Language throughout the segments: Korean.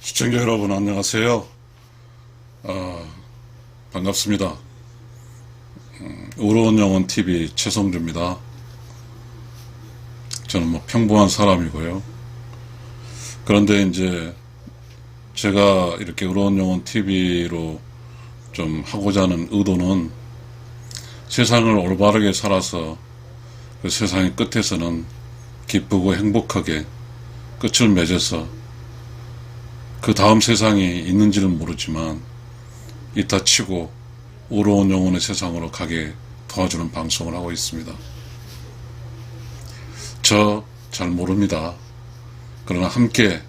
시청자 여러분 안녕하세요. 반갑습니다. 의로운 영혼 TV 최성주입니다. 저는 뭐 평범한 사람이고요. 그런데 이제 제가 이렇게 의로운 영혼 TV로 좀 하고자 하는 의도는 세상을 올바르게 살아서 그 세상의 끝에서는 기쁘고 행복하게 끝을 맺어서 그 다음 세상이 있는지는 모르지만 이따 치고 의로운 영혼의 세상으로 가게 도와주는 방송을 하고 있습니다. 저 잘 모릅니다. 그러나 함께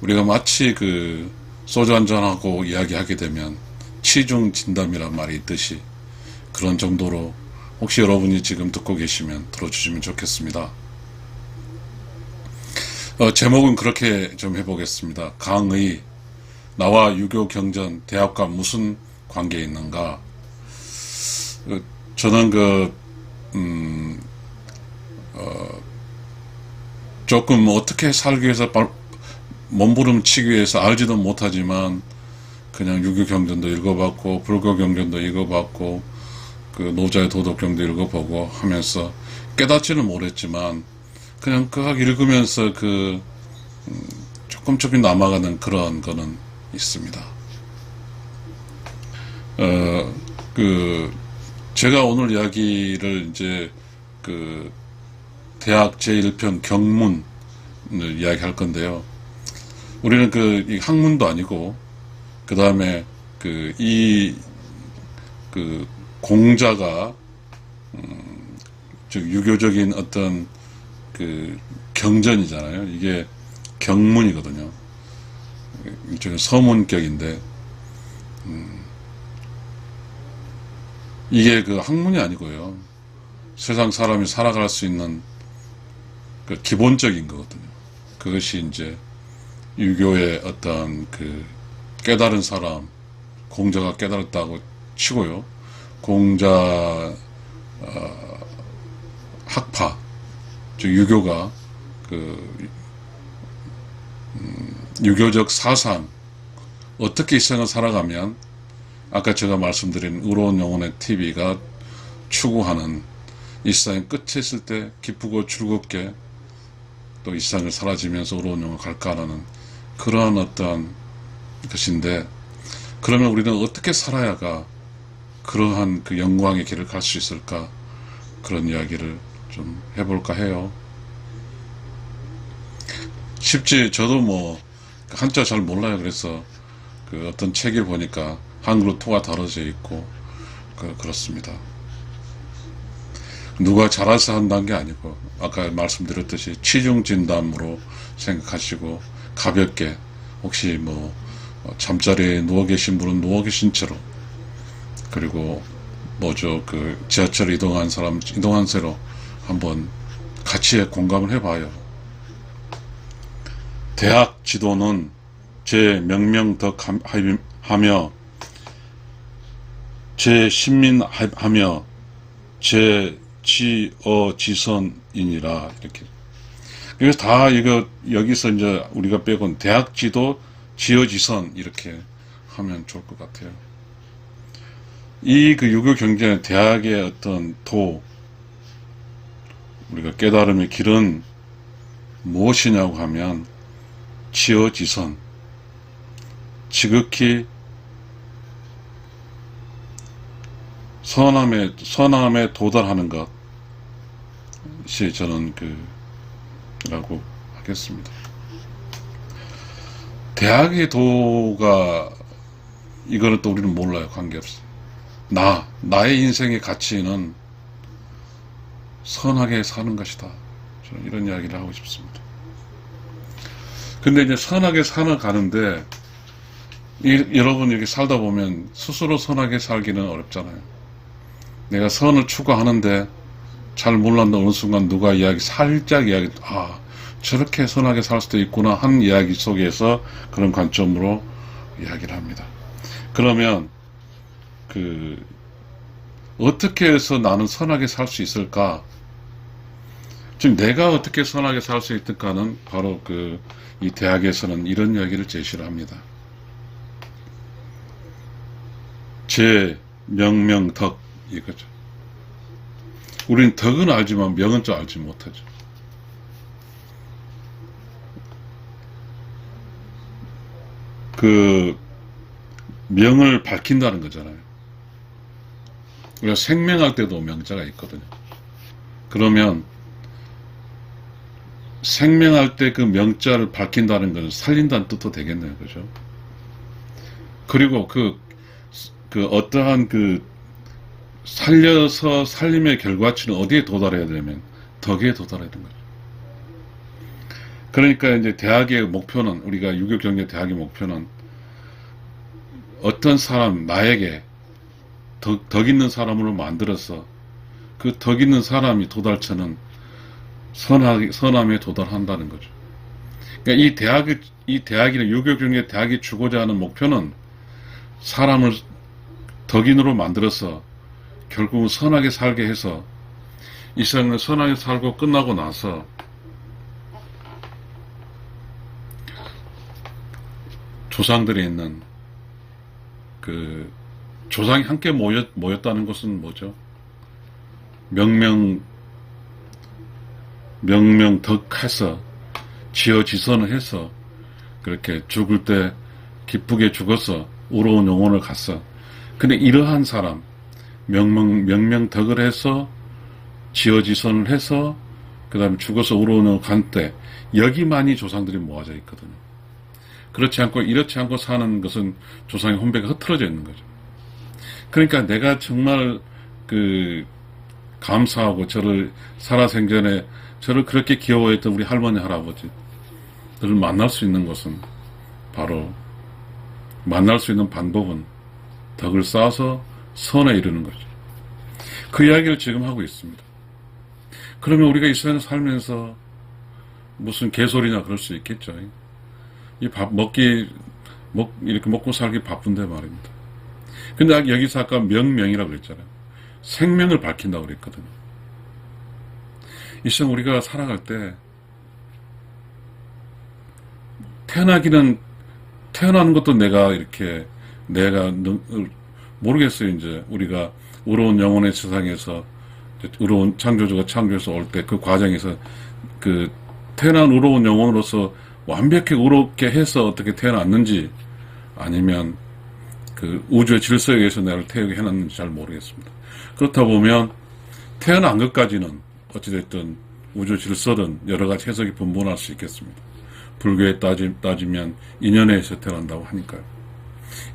우리가 마치 그 소주 한잔하고 이야기하게 되면 치중 진담이란 말이 있듯이 그런 정도로 혹시 여러분이 지금 듣고 계시면 들어주시면 좋겠습니다. 제목은 그렇게 좀 해보겠습니다. 강의, 나와 유교 경전, 대학과 무슨 관계 있는가? 저는 조금 어떻게 살기 위해서 몸부림치기 위해서 알지도 못하지만 그냥 유교 경전도 읽어봤고 불교 경전도 읽어봤고 그 노자의 도덕경도 읽어보고 하면서 깨닫지는 못했지만 그냥 그학 읽으면서 조금 남아가는 그런 거는 있습니다. 제가 오늘 이야기를 이제 대학 제1편 경문을 이야기할 건데요. 우리는 이 학문도 아니고, 그 다음에 공자가, 즉, 유교적인 어떤 경전이잖아요. 이게 경문이거든요. 일종의 서문격인데, 이게 학문이 아니고요. 세상 사람이 살아갈 수 있는 기본적인 거거든요. 그것이 이제 유교의 어떤 깨달은 사람, 공자가 깨달았다고 치고요. 공자, 학파, 즉 유교가 유교적 사상, 어떻게 이 생을 살아가면 아까 제가 말씀드린 의로운 영혼의 TV가 추구하는 이 세상의 끝에 있을 때 기쁘고 즐겁게 또 이 세상을 사라지면서 의로운 영혼을 갈까 하는 그러한 어떤 것인데, 그러면 우리는 어떻게 살아야가 그러한 영광의 길을 갈 수 있을까? 그런 이야기를 좀 해볼까 해요. 쉽지, 저도 뭐 한자 잘 몰라요. 그래서 어떤 책을 보니까 한글로 토가 다뤄져 있고 그렇습니다. 누가 잘해서 한다는 게 아니고 아까 말씀드렸듯이 취중진담으로 생각하시고 가볍게 혹시 뭐 잠자리에 누워 계신 분은 누워 계신 채로, 그리고 지하철 이동한 사람 이동한 채로 한번 같이 공감을 해봐요. 대학 지도는 제 명명덕하며 제 신민하며 제 지어지선이니라. 이렇게. 그래서 다 여기서 이제 우리가 빼곤 대학 지도 지어지선 이렇게 하면 좋을 것 같아요. 이 유교 경전의 대학의 어떤 우리가 깨달음의 길은 무엇이냐고 하면 지어지선, 지극히 선함에 도달하는 것이 저는 라고 하겠습니다. 대학의 도가, 이거는 또 우리는 몰라요. 관계없어요. 나의 인생의 가치는 선하게 사는 것이다. 저는 이런 이야기를 하고 싶습니다. 근데 이제 선하게 가는데, 여러분 이렇게 살다 보면 스스로 선하게 살기는 어렵잖아요. 내가 선을 추구하는데 잘 몰랐는데 어느 순간 누가 살짝 저렇게 선하게 살 수도 있구나 한 이야기 속에서 그런 관점으로 이야기를 합니다. 그러면 어떻게 해서 나는 선하게 살 수 있을까? 즉 내가 어떻게 선하게 살 수 있을까는 바로 이 대학에서는 이런 이야기를 제시를 합니다. 제, 명명, 덕 이거죠. 우리는 덕은 알지만 명은 좀 알지 못하죠. 그 명을 밝힌다는 거잖아요. 우리가 생명할 때도 명자가 있거든요. 그러면 생명할 때 그 명자를 밝힌다는 것은 살린다는 뜻도 되겠네요. 그죠? 그리고 그 어떠한 살려서 살림의 결과치는 어디에 도달해야 되냐면 덕에 도달해야 되는 거죠. 그러니까 이제 대학의 목표는, 우리가 유교경제 대학의 목표는 어떤 사람, 나에게 덕 있는 사람으로 만들어서 그 덕 있는 사람이 도달처는 선함에 도달한다는 거죠. 그러니까 이 대학이나 유교경제 대학이 주고자 하는 목표는 사람을 덕인으로 만들어서 결국은 선하게 살게 해서 이 세상을 선하게 살고 끝나고 나서 조상들이 있는 조상이 함께 모였다는 것은 뭐죠? 명명덕해서 지어지선을 해서 그렇게 죽을 때 기쁘게 죽어서 우러운 영혼을 갔어. 근데 이러한 사람, 명명덕을 해서 지어지선을 해서 그 다음에 죽어서 우러운 영혼을 간 때 여기만이 조상들이 모아져 있거든요. 그렇지 않고 이렇지 않고 사는 것은 조상의 혼배가 흐트러져 있는 거죠. 그러니까 내가 정말 감사하고 저를 살아생전에 저를 그렇게 귀여워했던 우리 할머니 할아버지들을 만날 수 있는 것은 바로 만날 수 있는 방법은 덕을 쌓아서 선에 이르는 거죠. 그 이야기를 지금 하고 있습니다. 그러면 우리가 이 세상에 살면서 무슨 개소리나 그럴 수 있겠죠. 이 이렇게 먹고 살기 바쁜데 말입니다. 근데 여기서 아까 명명이라고 그랬잖아요. 생명을 밝힌다고 그랬거든요. 이 세상 우리가 살아갈 때 태어나는 것도 내가 모르겠어요. 이제 우리가 의로운 영혼의 세상에서 의로운 창조주가 창조해서 올 때 그 과정에서 태어난 의로운 영혼으로서 완벽히 의롭게 해서 어떻게 태어났는지 아니면 우주의 질서에 의해서 나를 태우게 해놨는지 잘 모르겠습니다. 그렇다 보면 태어난 것까지는 어찌됐든 우주 질서든 여러 가지 해석이 분분할 수 있겠습니다. 불교에 따지면 인연에 의해서 태어난다고 하니까요.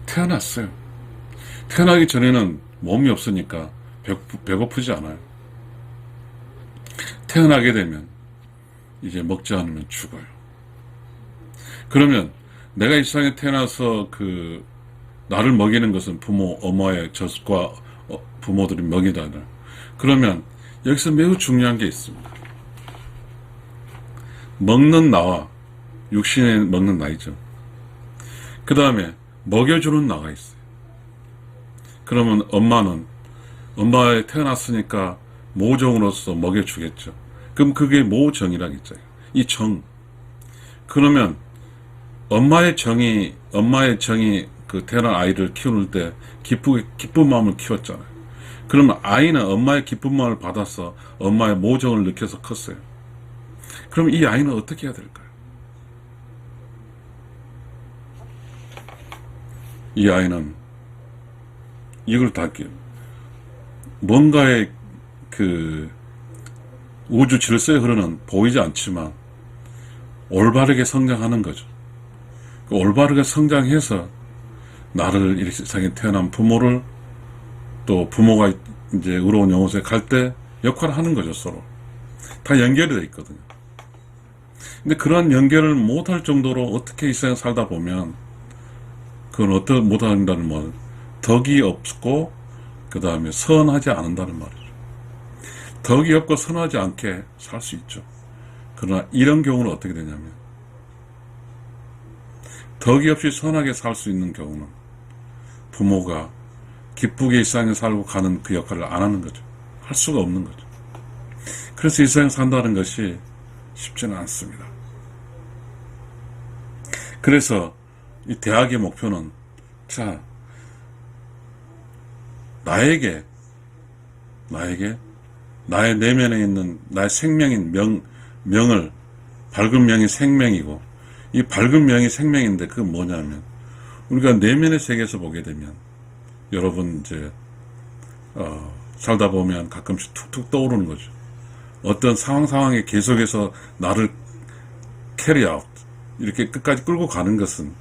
태어났어요. 태어나기 전에는 몸이 없으니까 배고프지 않아요. 태어나게 되면 이제 먹지 않으면 죽어요. 그러면 내가 이 세상에 태어나서 나를 먹이는 것은 어머의 젖과 부모들이 먹이잖아요. 그러면 여기서 매우 중요한 게 있습니다. 먹는 나와 육신에 먹는 나이죠. 그 다음에 먹여주는 나가 있어요. 그러면 엄마에 태어났으니까 모정으로서 먹여주겠죠. 그럼 그게 모정이라고 있잖아요. 이 정. 그러면 엄마의 정이 태어난 아이를 키우는 때 기쁜 마음을 키웠잖아요. 그러면 아이는 엄마의 기쁜 마음을 받아서 엄마의 모정을 느껴서 컸어요. 그럼 이 아이는 어떻게 해야 될까요? 이 아이는 이걸 다 뭔가의 우주 질서에 흐르는 보이지 않지만 올바르게 성장하는 거죠. 올바르게 성장해서 나를 이렇게 세상에 태어난 부모를 또 부모가 이제 의로운 영혼에 갈 때 역할을 하는 거죠. 서로 다 연결이 되어 있거든요. 근데 그런 연결을 못할 정도로 어떻게 이 세상에 살다 보면 그건 어떻게 못한다는 말, 덕이 없고 그 다음에 선하지 않는다는 말이죠. 덕이 없고 선하지 않게 살 수 있죠. 그러나 이런 경우는 어떻게 되냐면 덕이 없이 선하게 살 수 있는 경우는 부모가 기쁘게 이 세상에 살고 가는 그 역할을 안 하는 거죠. 할 수가 없는 거죠. 그래서 이 세상에 산다는 것이 쉽지는 않습니다. 그래서 이 대학의 목표는, 자, 나의 내면에 있는 나의 생명인 명을, 밝은 명이 생명이고, 이 밝은 명이 생명인데 그건 뭐냐면, 우리가 내면의 세계에서 보게 되면, 여러분 이제 살다 보면 가끔씩 툭툭 떠오르는 거죠. 어떤 상황에 계속해서 나를 carry out, 이렇게 끝까지 끌고 가는 것은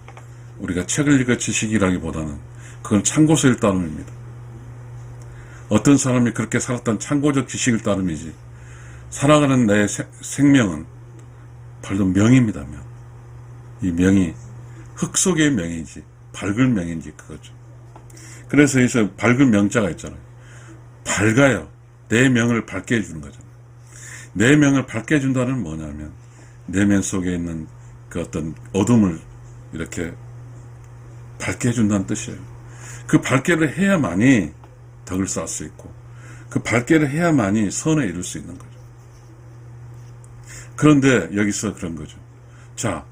우리가 책을 읽어 지식이라기보다는 그건 참고서일 따름입니다. 어떤 사람이 그렇게 살았던 참고적 지식일 따름이지, 살아가는 내 생명은 바로 명입니다. 명. 이 명이 흙 속의 명이지 밝은 명인지 그거죠. 그래서 여기서 밝은 명자가 있잖아요. 밝아요. 내 명을 밝게 해주는 거잖아요. 내 명을 밝게 해준다는 뭐냐면, 내면 속에 있는 그 어떤 어둠을 이렇게 밝게 해준다는 뜻이에요. 그 밝게를 해야만이 덕을 쌓을 수 있고, 그 밝게를 해야만이 선에 이룰 수 있는 거죠. 그런데 여기서 그런 거죠. 자,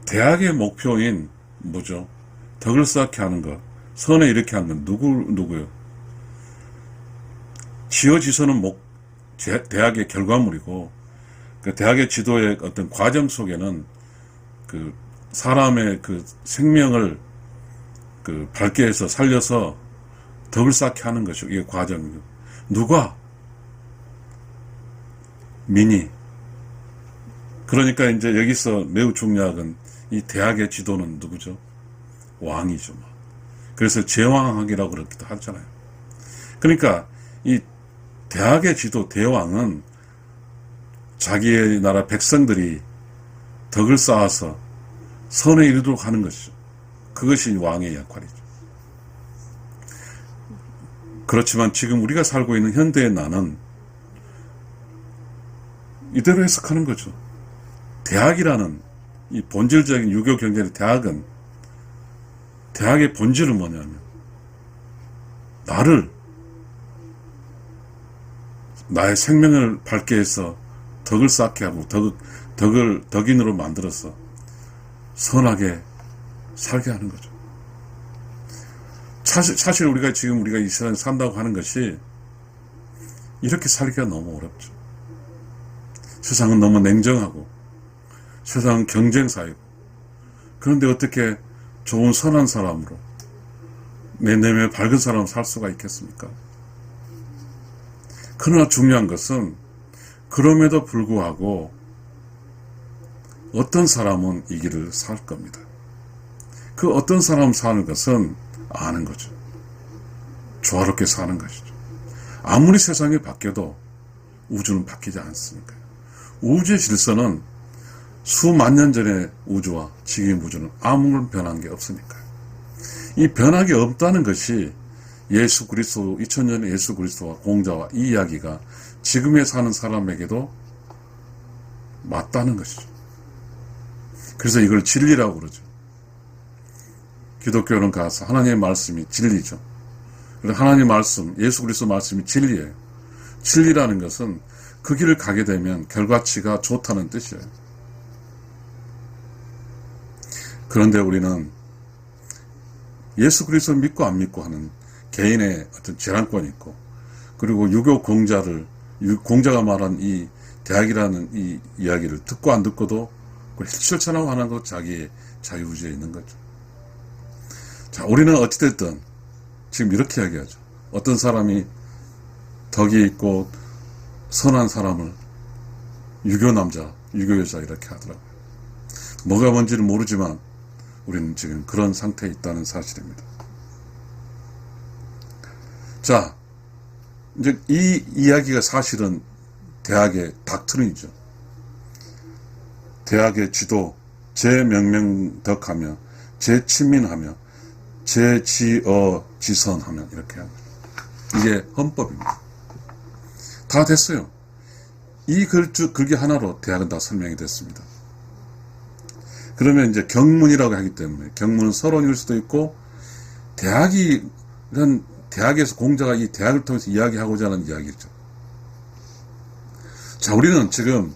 대학의 목표인 뭐죠? 덕을 쌓게 하는 것, 선에 이렇게 하는 건 누구요? 지어지서는 대학의 결과물이고, 그 대학의 지도의 어떤 과정 속에는 그 사람의 그 생명을 그 밝게 해서 살려서 덕을 쌓게 하는 것이고, 이게 과정이고. 누가? 민이. 그러니까 이제 여기서 매우 중요한 건 이 대학의 지도는 누구죠? 왕이죠. 그래서 제왕학이라고 그렇기도 하잖아요. 그러니까 이 대학의 지도, 대왕은 자기의 나라 백성들이 덕을 쌓아서 선에 이르도록 하는 것이죠. 그것이 왕의 역할이죠. 그렇지만 지금 우리가 살고 있는 현대의 나는 이대로 해석하는 거죠. 대학이라는 이 본질적인 유교 경제의 대학은, 대학의 본질은 뭐냐면, 나의 생명을 밝게 해서 덕을 쌓게 하고, 덕인으로 만들어서 선하게 살게 하는 거죠. 사실 우리가 이 세상에 산다고 하는 것이 이렇게 살기가 너무 어렵죠. 세상은 너무 냉정하고, 세상은 경쟁사이고, 그런데 어떻게 좋은 선한 사람으로, 내 내면에 밝은 사람으로 살 수가 있겠습니까? 그러나 중요한 것은, 그럼에도 불구하고 어떤 사람은 이 길을 살 겁니다. 그 어떤 사람 사는 것은 아는 거죠. 조화롭게 사는 것이죠. 아무리 세상이 바뀌어도 우주는 바뀌지 않습니까? 우주의 질서는 수만 년 전의 우주와 지금의 우주는 아무런 변한 게 없으니까요. 이 변화가 없다는 것이 예수 그리스도, 2000년의 예수 그리스도와 공자와 이 이야기가 지금에 사는 사람에게도 맞다는 것이죠. 그래서 이걸 진리라고 그러죠. 기독교는 가서 하나님의 말씀이 진리죠. 그래서 하나님의 말씀, 예수 그리스도 말씀이 진리예요. 진리라는 것은 그 길을 가게 되면 결과치가 좋다는 뜻이에요. 그런데 우리는 예수 그리스도를 믿고 안 믿고 하는 개인의 어떤 재량권이 있고, 그리고 유교 공자가 말한 이 대학이라는 이 이야기를 듣고 안 듣고도 그걸 실천하고 하는 것, 자기의 자유의지에 있는 거죠. 자, 우리는 어찌됐든 지금 이렇게 이야기하죠. 어떤 사람이 덕이 있고 선한 사람을 유교 남자, 유교 여자 이렇게 하더라고요. 뭐가 뭔지는 모르지만 우리는 지금 그런 상태에 있다는 사실입니다. 자, 이제 이 이야기가 사실은 대학의 닥트린이죠. 대학의 지도, 제명명덕하며, 제친민하며, 제지어지선하며 이렇게 하고, 이게 헌법입니다. 다 됐어요. 이 글귀 하나로 대학은 다 설명이 됐습니다. 그러면 이제 경문이라고 하기 때문에, 경문은 서론일 수도 있고, 대학에서 공자가 이 대학을 통해서 이야기하고자 하는 이야기죠. 자, 우리는 지금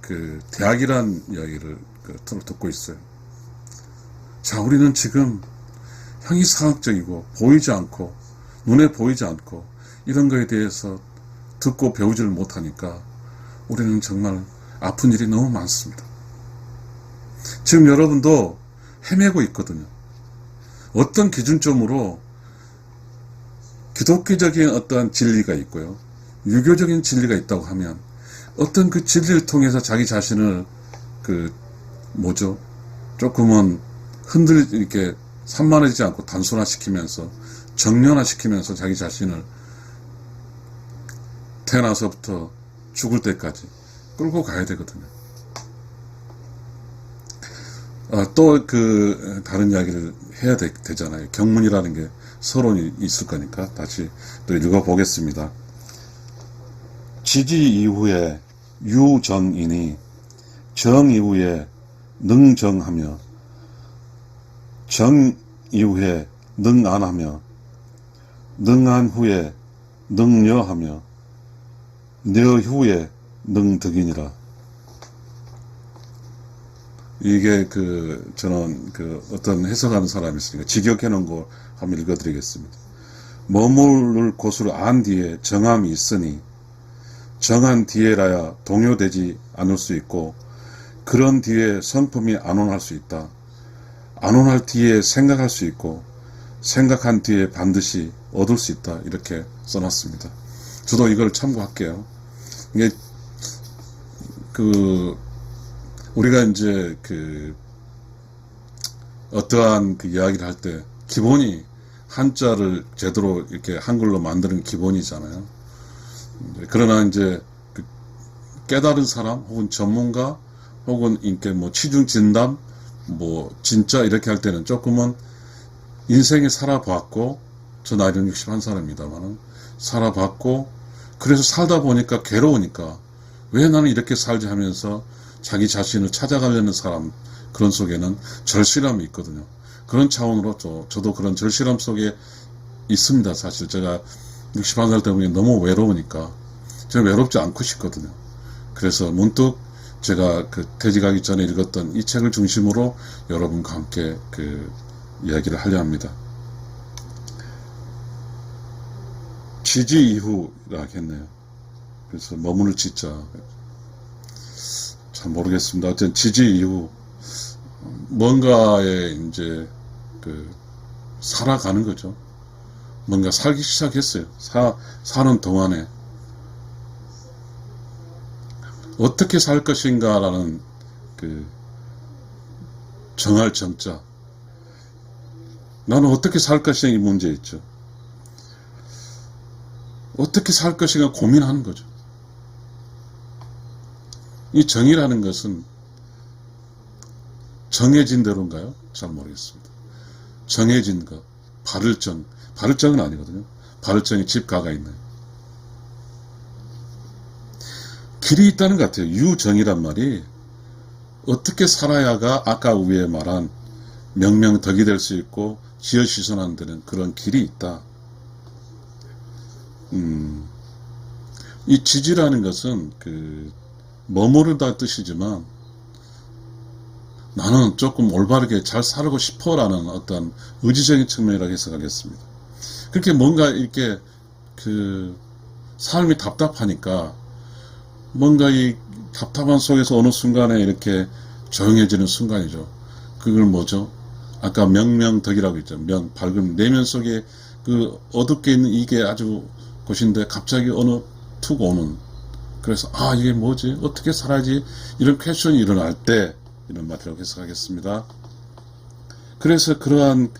그 대학이란 이야기를 듣고 있어요. 자, 우리는 지금 형이상학적이고 보이지 않고 눈에 보이지 않고 이런 거에 대해서 듣고 배우지를 못하니까 우리는 정말 아픈 일이 너무 많습니다. 지금 여러분도 헤매고 있거든요. 어떤 기준점으로 기독교적인 어떠한 진리가 있고요, 유교적인 진리가 있다고 하면 어떤 그 진리를 통해서 자기 자신을 조금은 이렇게 산만해지지 않고 단순화시키면서 정련화시키면서 자기 자신을 태어나서부터 죽을 때까지 끌고 가야 되거든요. 또 다른 이야기를 해야 되잖아요. 경문이라는 게 서론이 있을 거니까 다시 또 읽어보겠습니다. 지지 이후에 유정이니 정 이후에 능정하며 정 이후에 능안하며 능안 후에 능여하며 녀 후에 능득이니라. 이게 저는 어떤 해석하는 사람이 있으니까 직역해 놓은 거 한번 읽어드리겠습니다. 머무를 곳을 안 뒤에 정함이 있으니 정한 뒤에라야 동요되지 않을 수 있고 그런 뒤에 성품이 안온할 수 있다. 안온할 뒤에 생각할 수 있고 생각한 뒤에 반드시 얻을 수 있다. 이렇게 써놨습니다. 저도 이걸 참고할게요. 이게 우리가 이제 어떠한 이야기를 할 때 기본이 한자를 제대로 이렇게 한글로 만드는 기본이잖아요. 그러나 이제 깨달은 사람 혹은 전문가 혹은 이렇게 취중 진담 진짜 이렇게 할 때는 조금은 인생에 살아봤고, 저 나이는 61살입니다만 살아봤고, 그래서 살다 보니까 괴로우니까 왜 나는 이렇게 살지 하면서 자기 자신을 찾아가려는 사람, 그런 속에는 절실함이 있거든요. 그런 차원으로 저도 그런 절실함 속에 있습니다. 사실 제가 61살 때문에 너무 외로우니까 제가 외롭지 않고 싶거든요. 그래서 문득 제가 퇴직하기 전에 읽었던 이 책을 중심으로 여러분과 함께 이야기를 하려 합니다. 지지 이후라 했네요. 그래서 머무를 지자. 잘 모르겠습니다. 어쨌든 지지 이후 뭔가에 이제 살아가는 거죠. 뭔가 살기 시작했어요. 사는 동안에 어떻게 살 것인가라는 정할 정자. 나는 어떻게 살 것인가 이 문제 있죠. 어떻게 살 것인가 고민하는 거죠. 이 정이라는 것은 정해진 대로인가요? 잘 모르겠습니다. 정해진 것, 바를정. 바를정은 아니거든요. 바를정이 집가가 있네요. 길이 있다는 것 같아요. 유정이란 말이 어떻게 살아야가 아까 위에 말한 명명덕이 될 수 있고 지어시선하는 데는 그런 길이 있다. 이 지지라는 것은 머무르다 뜻이지만 나는 조금 올바르게 잘 살고 싶어라는 어떤 의지적인 측면이라고 해석하겠습니다. 그렇게 뭔가 이렇게 삶이 답답하니까 뭔가 이 답답한 속에서 어느 순간에 이렇게 조용해지는 순간이죠. 그걸 뭐죠? 아까 명명덕이라고 했죠. 밝은 내면 속에 어둡게 있는 이게 아주 곳인데 갑자기 어느 툭 오는, 그래서 이게 뭐지? 어떻게 살아야지? 이런 퀘스천이 일어날 때 이런 말이라고 해석하겠습니다. 그래서 그러한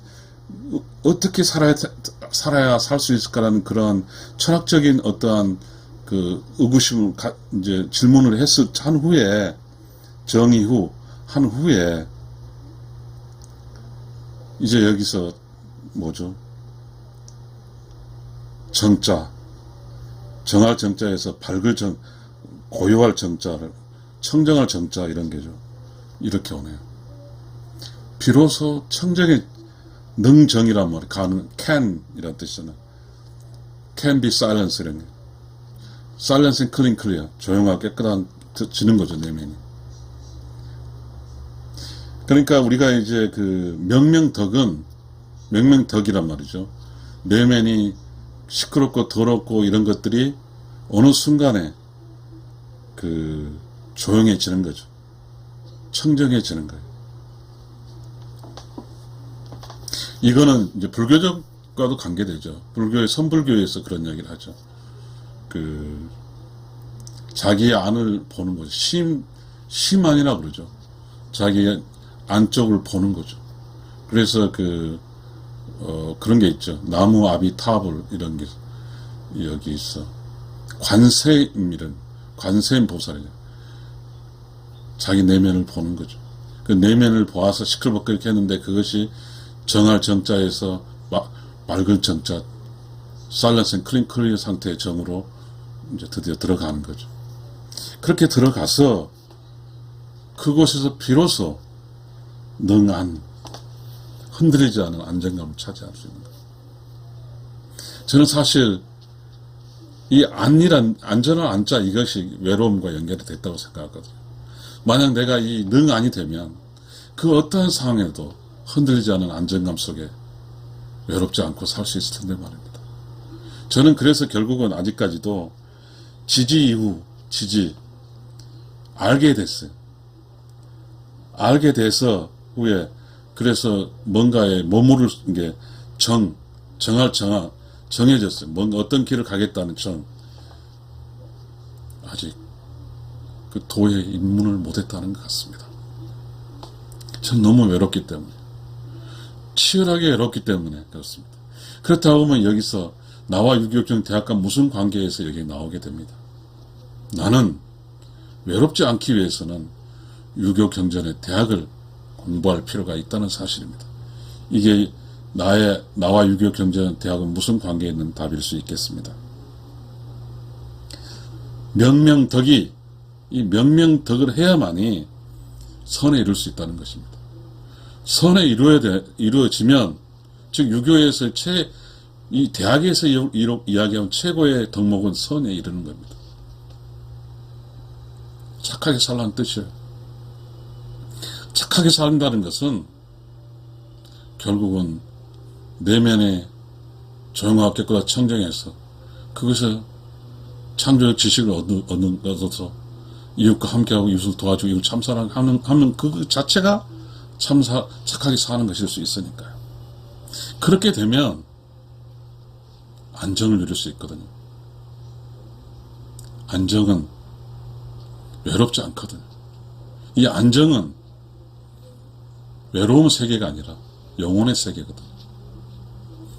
어떻게 살아야 살 수 있을까라는 그러한 철학적인 어떠한 의구심을 이제 질문을 한 후에 정의 한 후에 이제 여기서 뭐죠? 정자, 정할 정자에서 밝을 정, 고요할 정자를 청정할 정자 이런 게죠. 이렇게 오네요. 비로소 청정의 능정이란 말이 가능, can 이란 뜻이잖아요. can be silence 이런 게. silence and clean clear. 조용하게 깨끗한 지는 거죠, 내면이. 그러니까 우리가 이제 그 명명덕이란 말이죠. 내면이 시끄럽고 더럽고 이런 것들이 어느 순간에 그 조용해지는 거죠. 청정해지는 거예요. 이거는 이제 불교적과도 관계되죠. 불교의 선불교에서 그런 얘기를 하죠. 그 자기의 안을 보는 거죠. 심안이라 그러죠. 자기의 안쪽을 보는 거죠. 그래서 그런 게 있죠. 나무 아비 타불 이런 게 여기 있어. 관세음 보살이죠. 자기 내면을 보는 거죠. 그 내면을 보아서 시끌벅적 이렇게 했는데 그것이 정할 정자에서 맑은 정자, 사일런스 앤 클리어 상태의 정으로 이제 드디어 들어가는 거죠. 그렇게 들어가서 그곳에서 비로소 능안, 흔들리지 않은 안정감을 차지할 수 있는 거예요. 저는 사실 이 안전한 안자 이것이 외로움과 연결이 됐다고 생각하거든요. 만약 내가 이 능안이 되면 그 어떠한 상황에도 흔들리지 않은 안정감 속에 외롭지 않고 살 수 있을 텐데 말입니다. 저는 그래서 결국은 아직까지도 지지 알게 됐어요. 알게 돼서 후에 그래서 뭔가에 머무를 게 정해졌어요. 뭔가 어떤 길을 가겠다는 아직 그 도에 입문을 못했다는 것 같습니다. 전 너무 외롭기 때문에, 치열하게 외롭기 때문에 그렇습니다. 그렇다고 하면 여기서 나와 유교경 대학과 무슨 관계에서 여기 나오게 됩니다. 나는 외롭지 않기 위해서는 유교경전의 대학을 공부할 필요가 있다는 사실입니다. 이게 나와 유교경전 대학은 무슨 관계에 있는 답일 수 있겠습니다. 이 명명덕을 해야만이 선에 이룰 수 있다는 것입니다. 선에 이루어지면, 즉 유교에서 이 대학에서 이야기하면 최고의 덕목은 선에 이르는 겁니다. 착하게 살라는 뜻이에요. 착하게 산다는 것은 결국은 내면의 조용하고 깨끗하고 청정해서 그것을 창조적 지식을 얻어서 이웃과 함께하고 이웃을 도와주고 이웃 참사하면 그 자체가 착하게 사는 것일 수 있으니까요. 그렇게 되면 안정을 누릴 수 있거든요. 안정은 외롭지 않거든요. 이 안정은 외로움의 세계가 아니라 영혼의 세계거든요.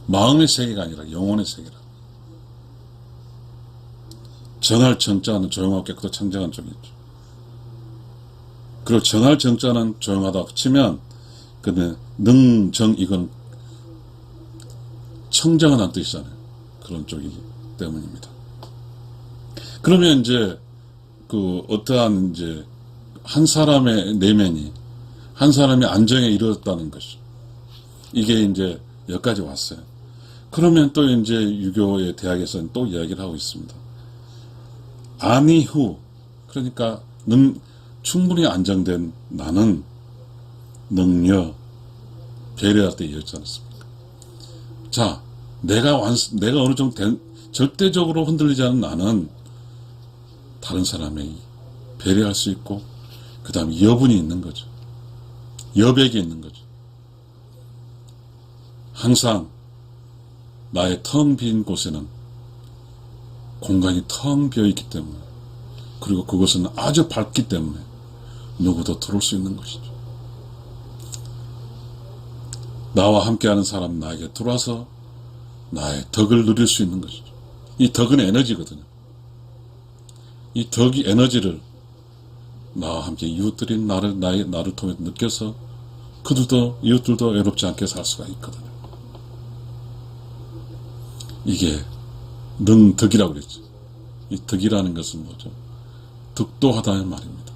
마음의 세계가 아니라 영혼의 세계라. 정할 정자는 조용하고 깨끗하고 청정한 쪽이 있죠. 그리고 정할 정자는 조용하다고 치면 능정 이건 청정한 뜻이잖아요. 그런 쪽이기 때문입니다. 그러면 이제 어떠한 이제 한 사람의 내면이 한 사람의 안정에 이르렀다는 것이 이게 이제 여기까지 왔어요. 그러면 또 이제 유교의 대학에서는 또 이야기를 하고 있습니다. 안이후, 그러니까 충분히 안정된 나는 능력 배려할 때 이었지 않습니까? 자, 내가 어느 정도 절대적으로 흔들리지 않은 나는 다른 사람에게 배려할 수 있고, 그 다음에 여분이 있는 거죠. 여백이 있는 거죠. 항상 나의 텅 빈 곳에는 공간이 텅 비어 있기 때문에, 그리고 그것은 아주 밝기 때문에 누구도 들어올 수 있는 것이죠. 나와 함께하는 사람 나에게 들어와서 나의 덕을 누릴 수 있는 것이죠. 이 덕은 에너지거든요. 이 덕이 에너지를 나와 함께 이웃들이 나를 통해 느껴서 이웃들도 외롭지 않게 살 수가 있거든요. 이게 능덕이라고 그랬죠. 이 덕이라는 것은 뭐죠? 덕도하다는 말입니다.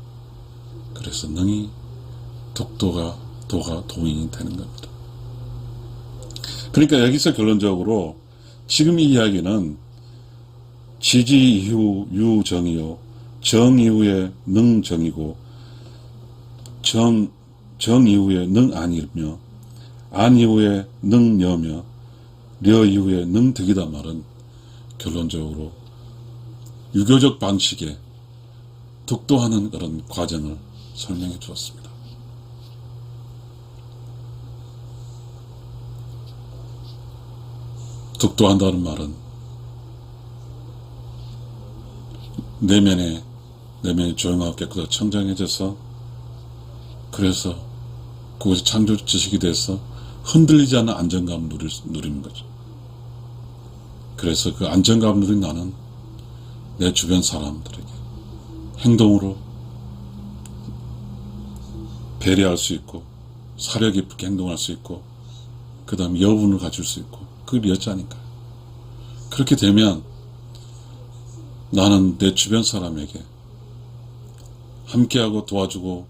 그래서 능이 도가 도인이 되는 겁니다. 그러니까 여기서 결론적으로 지금 이 이야기는 지지 이후 유정이요, 정 이후에 능정이고, 정 이후에 능 아니며 안 이후에 능 여며 려 이후에 능 득이다 말은 결론적으로 유교적 방식의 득도하는 그런 과정을 설명해 주었습니다. 득도한다는 말은 내면이 조용하고 깨끗하고 청정해져서 그래서 그것이 창조 지식이 돼서 흔들리지 않는 안정감을 누리는 거죠. 그래서 그 안정감을 누린 나는 내 주변 사람들에게 행동으로 배려할 수 있고 사려 깊게 행동할 수 있고 그 다음에 여분을 가질 수 있고 그게 여자니까요. 그렇게 되면 나는 내 주변 사람에게 함께하고 도와주고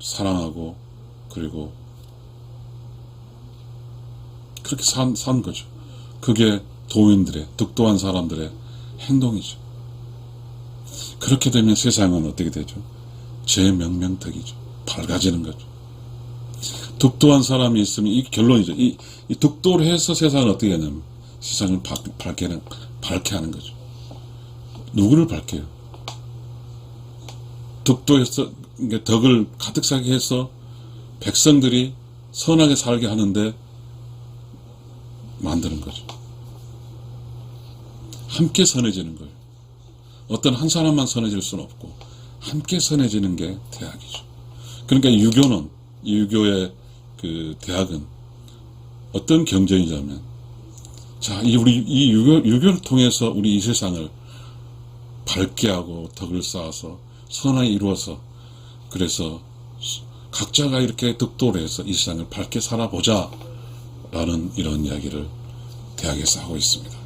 사랑하고 그리고 그렇게 산 거죠. 그게 도인들의 득도한 사람들의 행동이죠. 그렇게 되면 세상은 어떻게 되죠? 제명명덕이죠. 밝아지는 거죠. 득도한 사람이 있으면 이 결론이죠. 이 득도를 해서 세상을 어떻게 하냐면 세상을 밝게 하는 거죠. 누구를 밝게요? 득도해서 덕을 가득 차게 해서 백성들이 선하게 살게 하는데 만드는 거죠. 함께 선해지는 거예요. 어떤 한 사람만 선해질 수는 없고 함께 선해지는 게 대학이죠. 그러니까 유교의 그 대학은 어떤 경전이냐면 자, 이 유교를 통해서 우리 이 세상을 밝게 하고 덕을 쌓아서 선하게 이루어서 그래서 각자가 이렇게 득도를 해서 이 세상을 밝게 살아보자 라는 이런 이야기를 대학에서 하고 있습니다.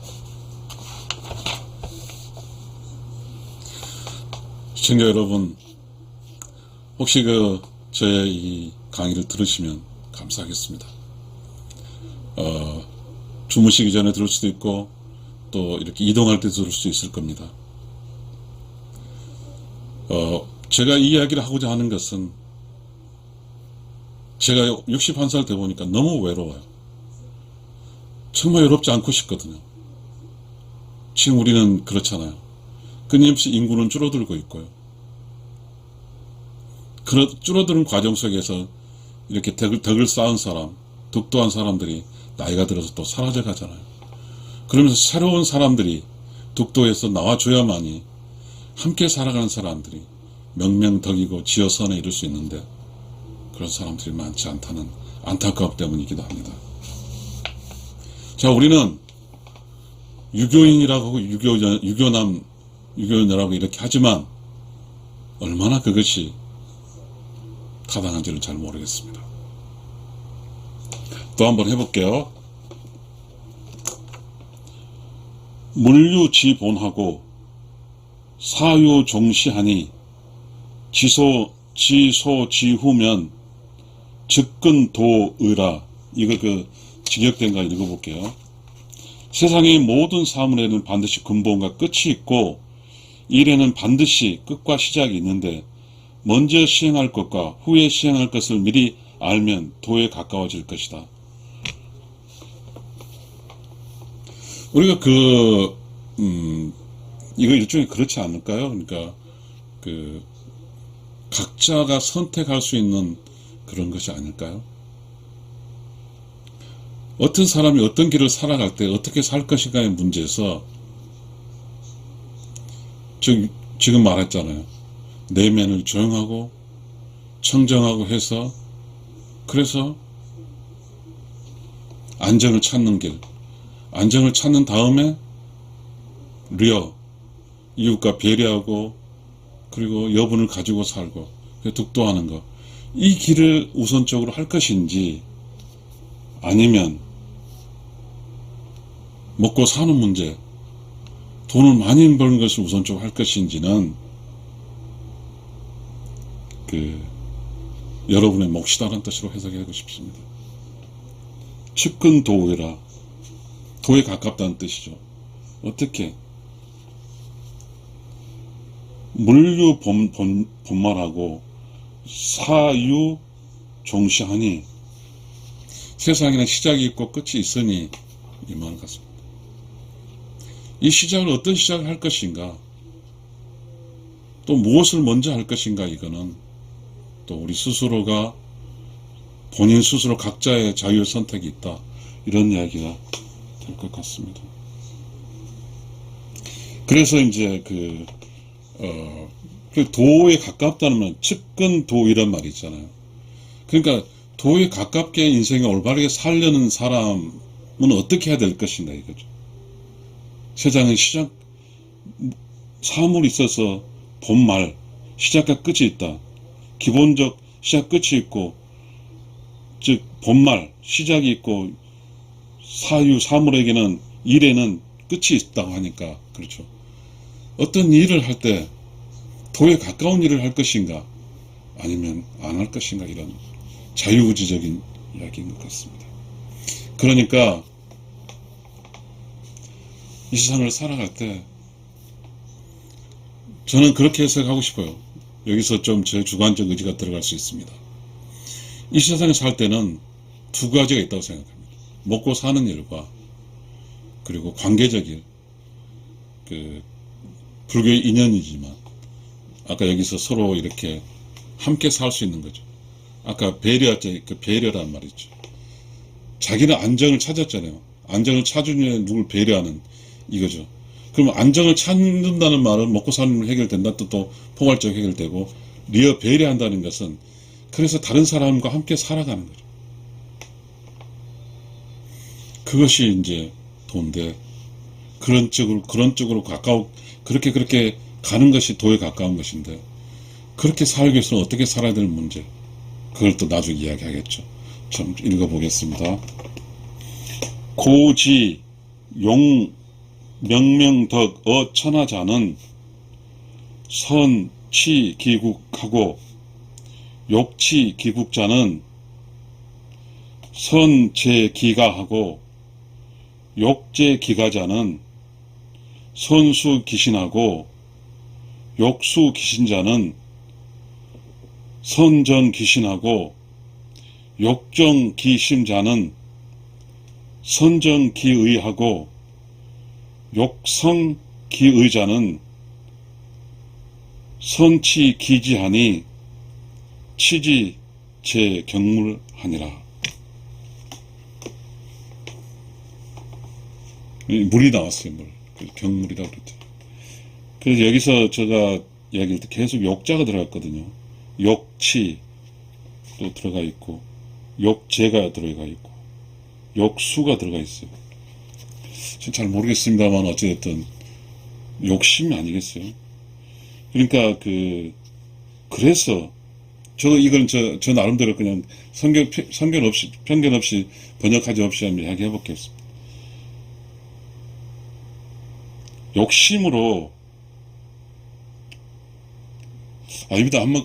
시청자 여러분, 혹시 저의 이 강의를 들으시면 감사하겠습니다. 주무시기 전에 들을 수도 있고 또 이렇게 이동할 때 들을 수 있을 겁니다. 제가 이 이야기를 하고자 하는 것은 제가 61살 돼 보니까 너무 외로워요. 정말 외롭지 않고 싶거든요. 지금 우리는 그렇잖아요. 끊임없이 인구는 줄어들고 있고요. 줄어드는 과정 속에서 이렇게 덕을 쌓은 사람, 득도한 사람들이 나이가 들어서 또 사라져 가잖아요. 그러면서 새로운 사람들이 득도해서 나와줘야만이 함께 살아가는 사람들이 명명덕이고 지어선에 이룰 수 있는데 그런 사람들이 많지 않다는 안타까움 때문이기도 합니다. 자, 우리는 유교인이라고 하고 유교녀라고 이렇게 하지만 얼마나 그것이 타당한지는 잘 모르겠습니다. 또 한번 해볼게요. 물유지본하고 사유종시하니 지소지후면 즉근도의라. 이거 직역된 거 읽어볼게요. 세상의 모든 사물에는 반드시 근본과 끝이 있고 일에는 반드시 끝과 시작이 있는데 먼저 시행할 것과 후에 시행할 것을 미리 알면 도에 가까워질 것이다. 우리가 이거 일종의 그렇지 않을까요? 그러니까 각자가 선택할 수 있는 그런 것이 아닐까요? 어떤 사람이 어떤 길을 살아갈 때 어떻게 살 것인가의 문제에서 지금 말했잖아요. 내면을 조용하고 청정하고 해서 그래서 안정을 찾는 길, 안정을 찾는 다음에 이웃과 배려하고 그리고 여분을 가지고 살고 득도하는 것, 이 길을 우선적으로 할 것인지 아니면 먹고 사는 문제, 돈을 많이 버는 것을 우선적으로 할 것인지는 여러분의 몫이다라는 뜻으로 해석하고 싶습니다. 측근도의라, 도에 가깝다는 뜻이죠. 어떻게? 물유 본말하고 사유 종시하니 세상에는 시작이 있고 끝이 있으니 이 말 같습니다. 이 시작을 어떤 시작을 할 것인가, 또 무엇을 먼저 할 것인가, 이거는 또 우리 스스로가 본인 스스로 각자의 자유 선택이 있다, 이런 이야기가 될 것 같습니다. 그래서 이제 그 도에 가깝다는 말, 측근도 이런 말이 있잖아요. 그러니까 도에 가깝게 인생을 올바르게 살려는 사람은 어떻게 해야 될 것인가, 이거죠. 세상은 시작, 사물이 있어서 본말, 시작과 끝이 있다. 기본적 시작, 끝이 있고, 즉 본말, 시작이 있고, 사물에게는, 일에는 끝이 있다고 하니까, 그렇죠. 어떤 일을 할 때 도에 가까운 일을 할 것인가, 아니면 안 할 것인가, 이런 자유의지적인 이야기인 것 같습니다. 그러니까 이 세상을 살아갈 때 저는 그렇게 해석하고 싶어요. 여기서 좀 제 주관적 의지가 들어갈 수 있습니다. 이 세상에 살 때는 두 가지가 있다고 생각합니다. 먹고 사는 일과 그리고 관계적 일, 불교의 인연이지만 아까 여기서 서로 이렇게 함께 살 수 있는 거죠. 아까 배려란 말이죠. 자기는 안정을 찾았잖아요. 안정을 찾으면 누굴 배려하는 이거죠. 그러면 안정을 찾는다는 말은 먹고 사는 일 해결된다, 또 포괄적 해결되고, 리어 배려한다는 것은 그래서 다른 사람과 함께 살아가는 거죠. 그것이 이제 도인데, 그런 쪽으로 그렇게 가는 것이 도에 가까운 것인데, 그렇게 살기 위해서는 어떻게 살아야 될 문제, 그걸 또 나중에 이야기하겠죠. 좀 읽어보겠습니다. 고지 용 명명덕 천하자는 선치 기국하고, 욕치 기국자는 선제 기가하고, 욕제 기가자는 선수 기신하고, 욕수 기신자는 선전 기신하고, 욕정 기심자는 선정 기의하고, 욕성 기의자는 선치 기지하니 치지 제 경물하니라. 물이 나왔어요. 물. 경물이라고 그랬죠. 그래서 여기서 제가 이야기할 때 계속 욕자가 들어갔거든요. 욕치 또 들어가 있고, 욕제가 들어가 있고, 욕수가 들어가 있어요. 잘 모르겠습니다만 어쨌든 욕심이 아니겠어요. 그러니까 그래서 이건 저 나름대로 그냥 편견 없이 번역하지 없이 한번 이야기해 보겠습니다. 욕심으로, 아닙니다. 한번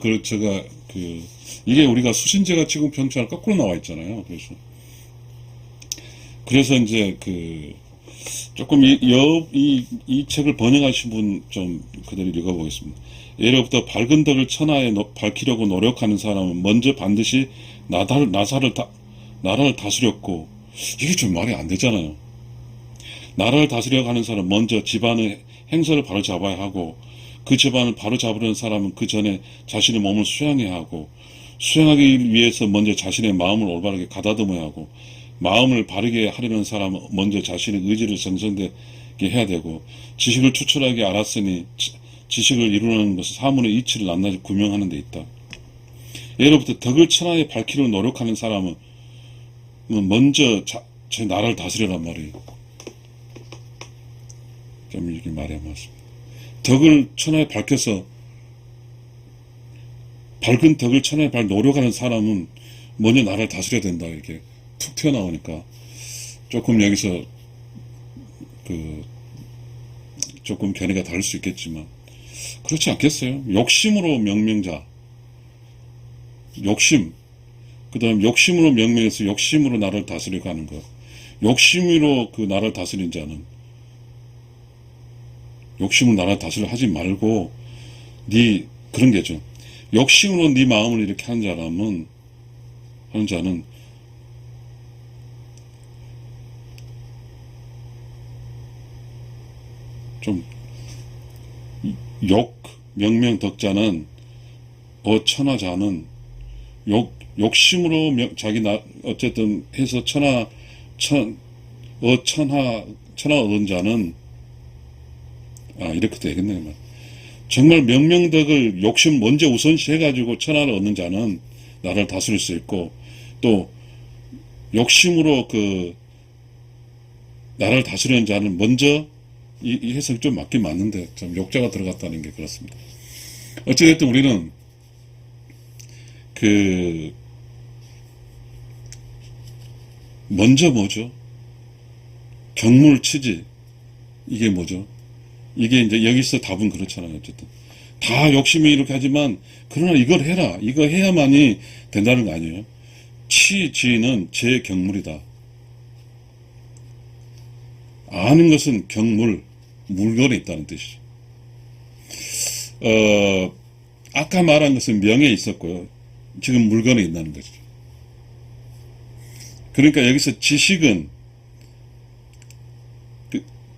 이게 우리가 수신제가 지금 편찬 거꾸로 나와 있잖아요. 그래서 이제 조금 이 책을 번역하신 분 좀 그대로 읽어보겠습니다. 예로부터 밝은 덕을 천하에 밝히려고 노력하는 사람은 먼저 반드시 나라를 다스렸고, 이게 좀 말이 안 되잖아요. 나라를 다스려고 하는 사람은 먼저 집안의 행사를 바로 잡아야 하고, 그 집안을 바로 잡으려는 사람은 그 전에 자신의 몸을 수양해야 하고, 수양하기 위해서 먼저 자신의 마음을 올바르게 가다듬어야 하고, 마음을 바르게 하려는 사람은 먼저 자신의 의지를 정성되게 해야 되고, 지식을 추출하게 알았으니 지식을 이루는 것은 사물의 이치를 낱낱이 구명하는 데 있다. 예로부터 덕을 천하에 밝히려고 노력하는 사람은 먼저 제 나라를 다스려란 말이에요. 좀 이렇게 말해야 맞습니다. 덕을 천하에 밝혀서, 밝은 덕을 천하에 노력하는 사람은 먼저 나라를 다스려야 된다, 이렇게 툭 튀어나오니까 조금 여기서 조금 견해가 다를 수 있겠지만 그렇지 않겠어요? 욕심으로 명명자, 욕심, 그 다음 욕심으로 명명해서 욕심으로 나라를 다스리고 하는 것, 욕심으로 그 나라를 다스린 자는 욕심으로 나라를 다스려 하지 말고, 그런 게죠. 욕심으로 네 마음을 이렇게 하는 자는 좀 명명덕자는 어천하자는 욕심으로 어쨌든 해서 천하 얻은 자는 이렇게 되겠네요. 정말 명명덕을 욕심 먼저 우선시 해가지고 천하를 얻는 자는 나를 다스릴 수 있고, 또 욕심으로 나를 다스리는 자는 먼저 이 해석이 좀 맞긴 맞는데 좀 욕자가 들어갔다는 게 그렇습니다. 어찌됐든 우리는 먼저 뭐죠? 경물치지. 이게 뭐죠? 이게 이제 여기서 답은 그렇잖아요. 어쨌든 다 욕심이 이렇게 하지만, 그러나 이걸 해라, 이거 해야만이 된다는 거 아니에요. 치지는 제 경물이다. 아는 것은 경물, 물건에 있다는 뜻이죠. 아까 말한 것은 명에 있었고요. 지금 물건에 있다는 거죠. 그러니까 여기서 지식은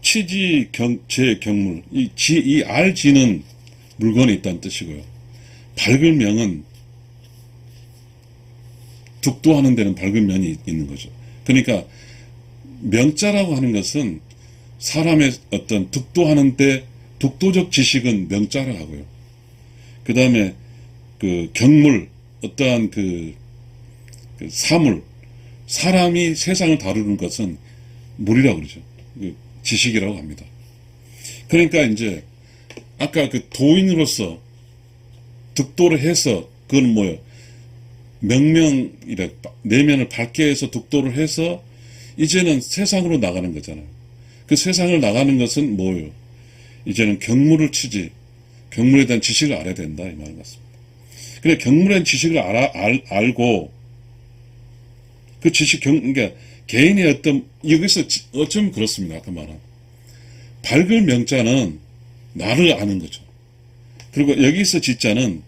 치지 제 경물, 이 알지는 물건에 있다는 뜻이고요. 밝을 명은 득도하는 데는 밝은 면이 있는 거죠. 그러니까 명자라고 하는 것은 사람의 어떤 득도하는 데 득도적 지식은 명자라고 하고요. 그 다음에 경물, 어떠한 사물, 사람이 세상을 다루는 것은 물이라고 그러죠. 지식이라고 합니다. 그러니까 이제 아까 도인으로서 득도를 해서, 그건 뭐예요? 명명이래, 내면을 밝게 해서 득도를 해서 이제는 세상으로 나가는 거잖아요. 그 세상을 나가는 것은 뭐예요? 이제는 경물을 치지, 경물에 대한 지식을 알아야 된다, 이 말 같습니다. 그래, 경물에 대한 지식을 알고, 그 그러니까 개인의 어떤, 여기서 어쩌면 그렇습니다. 아까 말한 밝을 명자는 나를 아는 거죠. 그리고 여기서 지자는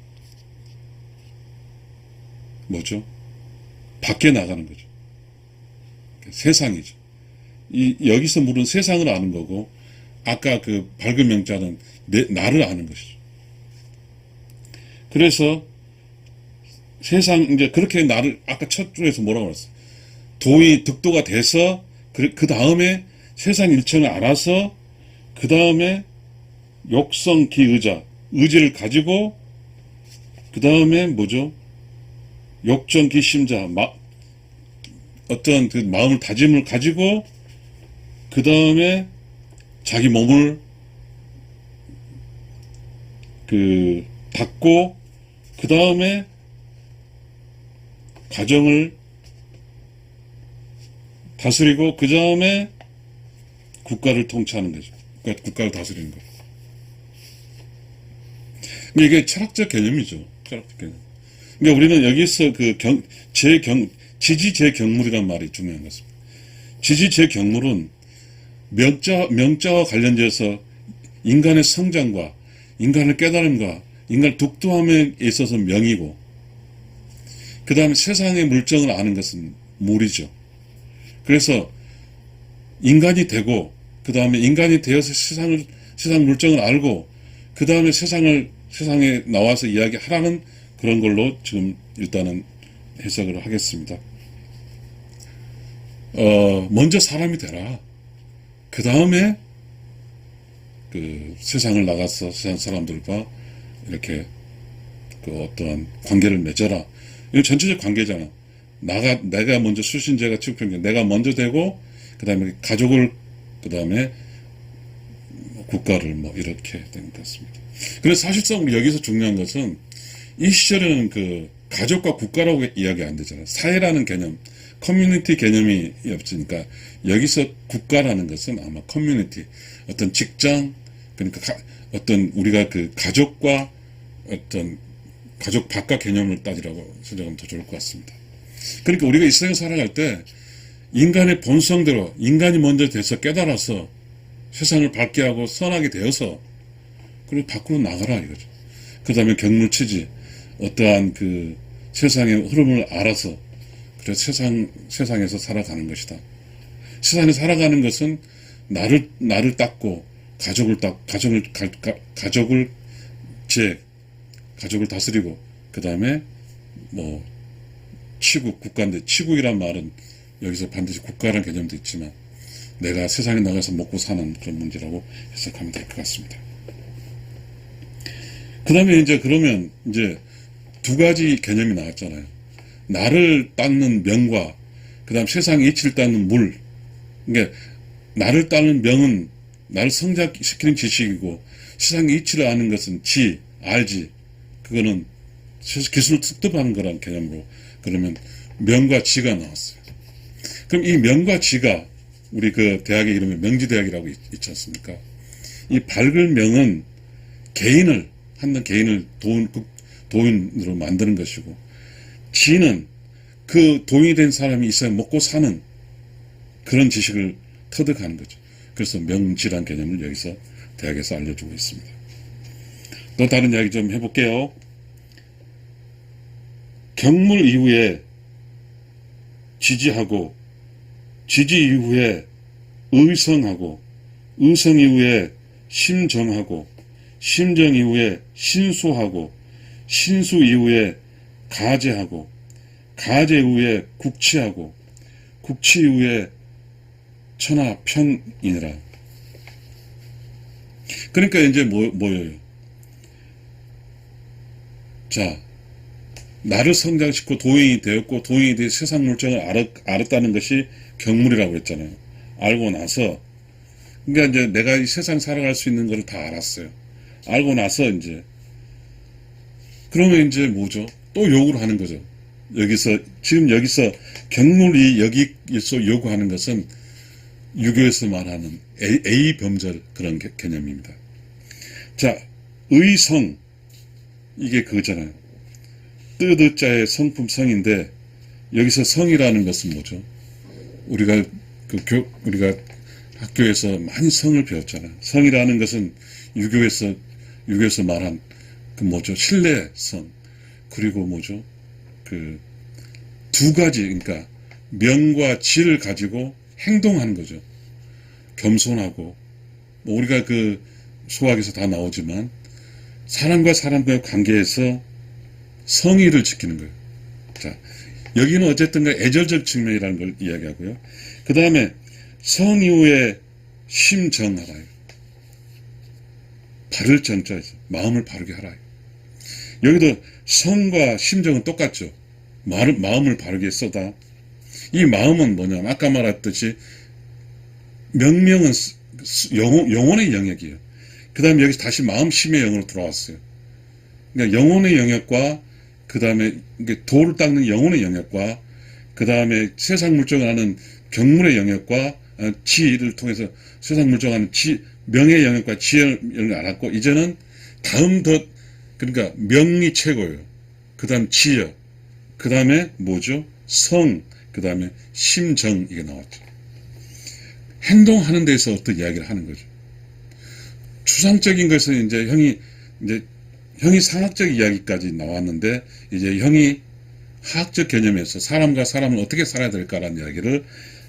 뭐죠? 밖에 나가는 거죠. 세상이죠. 여기서 물은 세상을 아는 거고, 아까 밝은 명자는 나를 아는 것이죠. 그래서 이제 그렇게 나를, 아까 첫 줄에서 뭐라고 그랬어요? 득도가 돼서, 그 다음에 세상 일천을 알아서, 그 다음에 의지를 가지고, 그 다음에 뭐죠? 욕정기심자, 어떤 마음을, 다짐을 가지고, 그 다음에 자기 몸을 닫고, 그 다음에 가정을 다스리고, 그 다음에 국가를 통치하는 거죠. 국가를 다스리는 거죠. 이게 철학적 개념이죠. 철학적 개념. 그러니까 우리는 여기서 지지 제 경물이란 말이 중요한 것입니다. 지지 제 경물은 명자와 관련돼서 인간의 성장과 인간의 깨달음과 인간의 독도함에 있어서 명이고, 그 다음에 세상의 물정을 아는 것은 물이죠. 그래서 인간이 되고, 그 다음에 인간이 되어서 세상 물정을 알고, 그 다음에 세상에 나와서 이야기하라는 그런 걸로 지금 일단은 해석을 하겠습니다. 먼저 사람이 되라. 그 다음에 세상을 나가서 세상 사람들과 이렇게 어떠한 관계를 맺어라. 이건 전체적 관계잖아. 내가 먼저 수신제가 치우편, 내가 먼저 되고, 그 다음에 가족을, 그 다음에 국가를 이렇게 된 것 같습니다. 그래서 사실상 우리 여기서 중요한 것은, 이 시절에는 가족과 국가라고 이야기 안 되잖아요. 사회라는 개념, 커뮤니티 개념이 없으니까, 여기서 국가라는 것은 아마 커뮤니티, 어떤 직장, 그러니까 어떤 우리가 가족과 어떤 가족 바깥 개념을 따지라고 생각하면 더 좋을 것 같습니다. 그러니까 우리가 이 세상에 살아갈 때 인간의 본성대로, 인간이 먼저 돼서 깨달아서 세상을 밝게 하고 선하게 되어서, 그리고 밖으로 나가라 이거죠. 그 다음에 경물치지, 어떠한 그 세상의 흐름을 알아서 그래 세상에서 살아가는 것이다. 세상에 살아가는 것은 나를 닦고 가족을 다스리고 그 다음에 뭐 국가인데 치국이란 말은 여기서 반드시 국가라는 개념도 있지만 내가 세상에 나가서 먹고 사는 그런 문제라고 해석하면 될 것 같습니다. 그 다음에 이제 그러면 이제 두 가지 개념이 나왔잖아요. 나를 닦는 명과 그 다음 세상 이치를 닦는 물. 그러니까 나를 닦는 명은 나를 성장시키는 지식이고 세상의 이치를 아는 것은 알지. 그거는 기술을 습득하는 거라는 개념으로 그러면 명과 지가 나왔어요. 그럼 이 명과 지가 우리 그 대학의 이름이 명지대학이라고 있지 않습니까? 이 밝은 명은 한 개인을 도인으로 만드는 것이고 지는 그 도인이 된 사람이 있어야 먹고 사는 그런 지식을 터득하는 거죠. 그래서 명지란 개념을 여기서 대학에서 알려주고 있습니다. 또 다른 이야기 좀 해볼게요. 경물 이후에 지지하고 지지 이후에 의성하고 의성 이후에 심정하고 심정 이후에 신수하고 신수 이후에 가제하고 가제 이후에 국치하고 국치 이후에 천하편이니라. 그러니까 이제 뭐예요? 자, 나를 성장시키고 도인이 되었고 도인이 되어 세상 물정을 알았다는 것이 경물이라고 했잖아요. 알고 나서 그러니까 이제 내가 이 세상 살아갈 수 있는 걸 다 알았어요. 알고 나서 이제 그러면 이제 뭐죠? 또 요구를 하는 거죠. 지금 여기서 경물이 여기서 요구하는 것은 유교에서 말하는 A범절 그런 개념입니다. 자, 의성 이게 그거잖아요. 뜨드자의 성품 성인데 여기서 성이라는 것은 뭐죠? 우리가 학교에서 많이 성을 배웠잖아요. 성이라는 것은 유교에서 말한 그 뭐죠? 신뢰성 그리고 뭐죠? 그 두 가지 그러니까 명과 지를 가지고 행동하는 거죠. 겸손하고 뭐 우리가 그 수학에서 다 나오지만 사람과 사람과의 관계에서 성의를 지키는 거예요. 자, 여기는 어쨌든 애절적 측면이라는 걸 이야기하고요. 그 다음에 성 이후에 심정하라. 바를 정자에서 마음을 바르게 하라. 여기도 성과 심정은 똑같죠. 마음을 바르게 써다. 이 마음은 뭐냐면 아까 말했듯이 명명은 영혼의 영역이에요. 그 다음에 여기서 다시 마음심의 영역으로 돌아왔어요. 그러니까 영혼의 영역과 그 다음에 도를 닦는 영혼의 영역과 그 다음에 세상 물정을 하는 경물의 영역과 지를 통해서 세상 물정을 하는 명의 영역과 지의 영역을 알았고 이제는 그러니까 명이 최고예요. 그 다음 지여 그 다음에 뭐죠? 성 그 다음에 심정 이게 나왔죠. 행동하는 데서 어떤 이야기를 하는 거죠. 추상적인 것은 이제 형이 상학적 이야기까지 나왔는데 이제 형이 화학적 개념에서 사람과 사람은 어떻게 살아야 될까라는 이야기를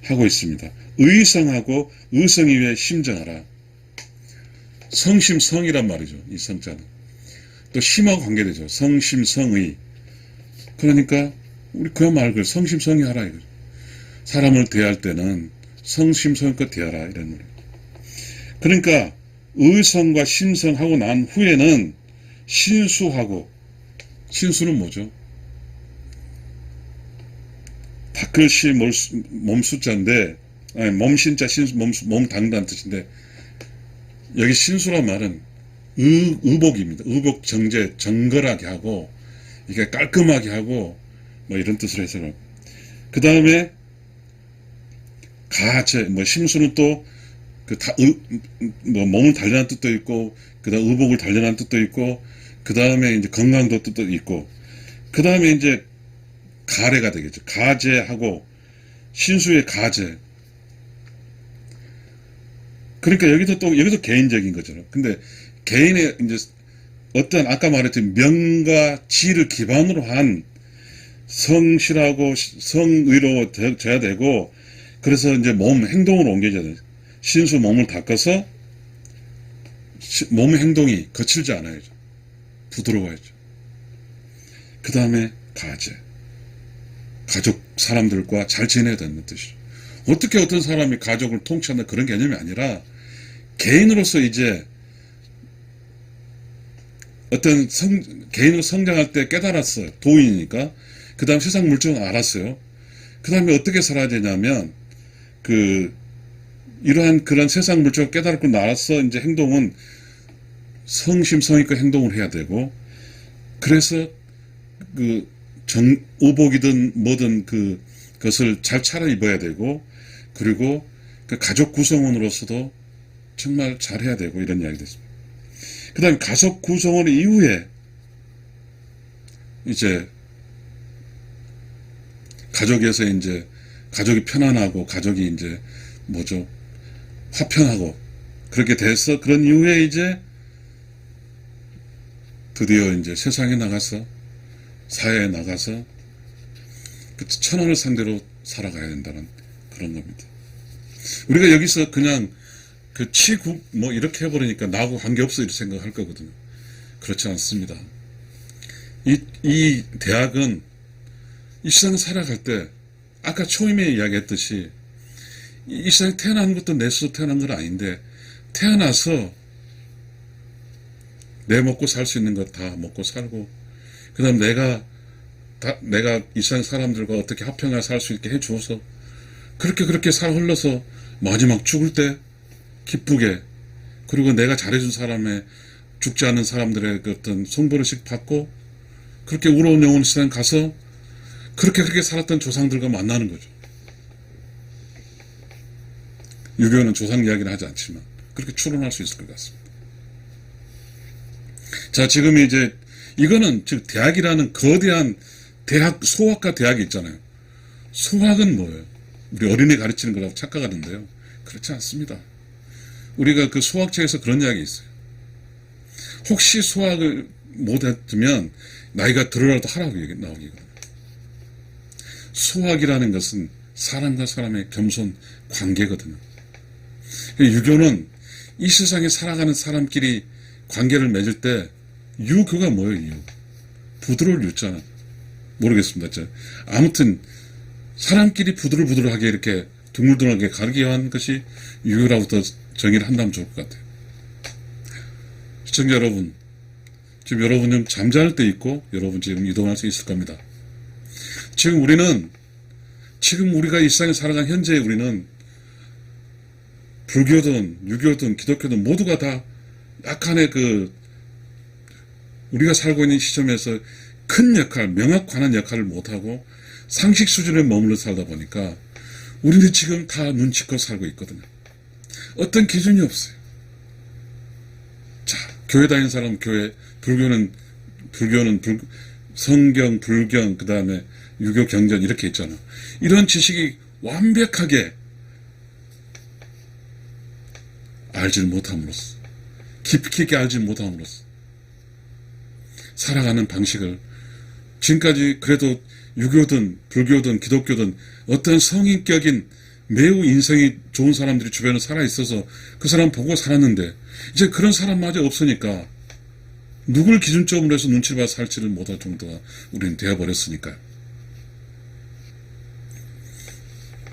하고 있습니다. 의성하고 의성 이외에 심정하라. 성심성이란 말이죠. 이 성자는. 또 심하고 관계되죠. 성심성의. 그러니까 우리 그야말로 성심성의 하라 이거죠. 사람을 대할 때는 성심성의껏 대하라 이런 말이에요. 그러니까 의성과 심성하고 난 후에는 신수하고 신수는 뭐죠? 다글씨 몸수자인데 몸신자 신수 몸 당다는 뜻인데 여기 신수란 말은 의복입니다. 의복 정제 정결하게 하고 이게 깔끔하게 하고 뭐 이런 뜻으로 해서 그 다음에 가제 심수는 또 몸을 단련한 뜻도 있고 그 다음 의복을 단련한 뜻도 있고 그 다음에 이제 건강도 뜻도 있고 그 다음에 이제 가래가 되겠죠. 가제하고 신수의 가제. 그러니까 여기도 개인적인 거잖아요. 근데 개인의 이제 어떤 아까 말했던 명과 지를 기반으로 한 성실하고 성의로워져야 되고, 그래서 이제 행동으로 옮겨져야 돼요. 신수 몸을 닦아서 몸의 행동이 거칠지 않아야죠. 부드러워야죠. 그 다음에 가족 사람들과 잘 지내야 되는 뜻이죠. 어떻게 어떤 사람이 가족을 통치한다 그런 개념이 아니라 개인으로서 이제 개인으로 성장할 때 깨달았어요. 도인이니까. 그 다음 세상 물정을 알았어요. 그 다음에 어떻게 살아야 되냐면, 이러한 그런 세상 물정을 깨달고 나서 이제 행동은 성심성의껏 행동을 해야 되고, 그래서 오복이든 뭐든 그것을 잘 차려입어야 되고, 그리고 그 가족 구성원으로서도 정말 잘해야 되고, 이런 이야기 됐습니다. 그 다음에 가족 구성원 이후에 이제 가족에서 이제 가족이 편안하고 가족이 이제 화평하고 그렇게 돼서 그런 이후에 이제 드디어 이제 세상에 나가서 사회에 나가서 그 천원을 상대로 살아가야 된다는 그런 겁니다. 우리가 여기서 그냥 치국 이렇게 해버리니까 나하고 관계없어 이렇게 생각할 거거든요. 그렇지 않습니다. 이 대학은 이 세상 살아갈 때 아까 초임에 이야기했듯이 이 세상에 태어난 것도 내 스스로 태어난 건 아닌데, 태어나서 내 먹고 살 수 있는 것 다 먹고 살고, 그 다음 내가 이 세상 사람들과 어떻게 화평하게 살 수 있게 해주어서 그렇게 살 흘러서 마지막 죽을 때 기쁘게, 그리고 내가 잘해준 사람의 죽지 않은 사람들의 그 어떤 송버릇식 받고 그렇게 우러운 영혼 세상 가서 그렇게 살았던 조상들과 만나는 거죠. 유교는 조상 이야기는 하지 않지만 그렇게 추론할 수 있을 것 같습니다. 자, 지금 이제 이거는 즉 대학이라는 거대한 소학과 대학이 있잖아요. 소학은 뭐예요? 우리 어린이 가르치는 거라고 착각하는데요. 그렇지 않습니다. 우리가 그 소학책에서 그런 이야기 있어요. 혹시 소학을 못했으면 나이가 들어라도 하라고 나오기거든요. 소학이라는 것은 사람과 사람의 겸손 관계거든요. 유교는 이 세상에 살아가는 사람끼리 관계를 맺을 때 유교가 뭐예요? 부드러울 유자는 모르겠습니다. 아무튼 사람끼리 부들부들하게 이렇게 드물드물하게 가르기 위한 것이 유교라부터 정의를 한다면 좋을 것 같아요. 시청자 여러분, 지금 여러분 좀 잠잘 때 있고 여러분 지금 이동할 수 있을 겁니다. 지금 우리가 이 세상에 살아간 현재 우리는 불교든 유교든 기독교든 모두가 다 약간의 우리가 살고 있는 시점에서 큰 역할, 명확한 역할을 못하고 상식 수준에 머물러 살다 보니까 우리는 지금 다 눈치껏 살고 있거든요. 어떤 기준이 없어요. 자, 교회 다니는 사람 불교는 성경, 불경, 그 다음에 유교 경전 이렇게 있잖아. 이런 지식이 완벽하게 알지 못함으로써, 깊이 있게 알지 못함으로써 살아가는 방식을 지금까지 그래도 유교든 불교든 기독교든 어떤 성인격인 매우 인성이 좋은 사람들이 주변에 살아있어서 그 사람 보고 살았는데 이제 그런 사람마저 없으니까 누굴 기준점으로 해서 눈치를 봐서 살지를 못할 정도가 우리는 되어버렸으니까요.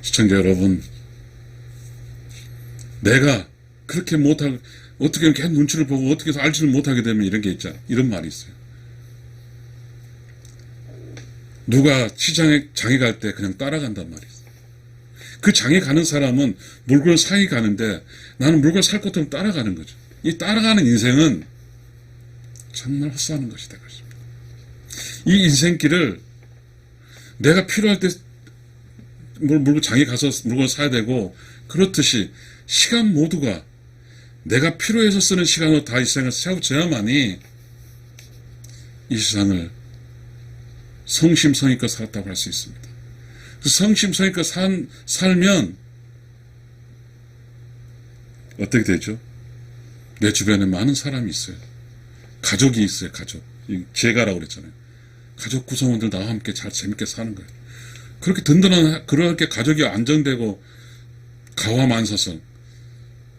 시청자 여러분, 내가 그렇게 어떻게 이렇게 눈치를 보고 어떻게 해서 알지를 못하게 되면 이런 게 있잖아. 이런 말이 있어요. 누가 시장에 장에 갈 때 그냥 따라간단 말이 있어요. 그 장에 가는 사람은 물건을 사이 가는데 나는 물건을 살 것도 없으면 따라가는 거죠. 이 따라가는 인생은 정말 헛사는 것이다. 이 인생길을 내가 필요할 때 물건 장에 가서 물건을 사야 되고, 그렇듯이 시간 모두가 내가 필요해서 쓰는 시간으로 다 이 세상을 채워져야만이 이 세상을 성심성의껏 살았다고 할 수 있습니다. 그 성심성의껏 살면 어떻게 되죠? 내 주변에 많은 사람이 있어요. 가족이 있어요. 가족. 제가라고 그랬잖아요. 가족 구성원들 나와 함께 잘 재밌게 사는 거예요. 그렇게 든든한, 그렇게 가족이 안정되고 가와만사성,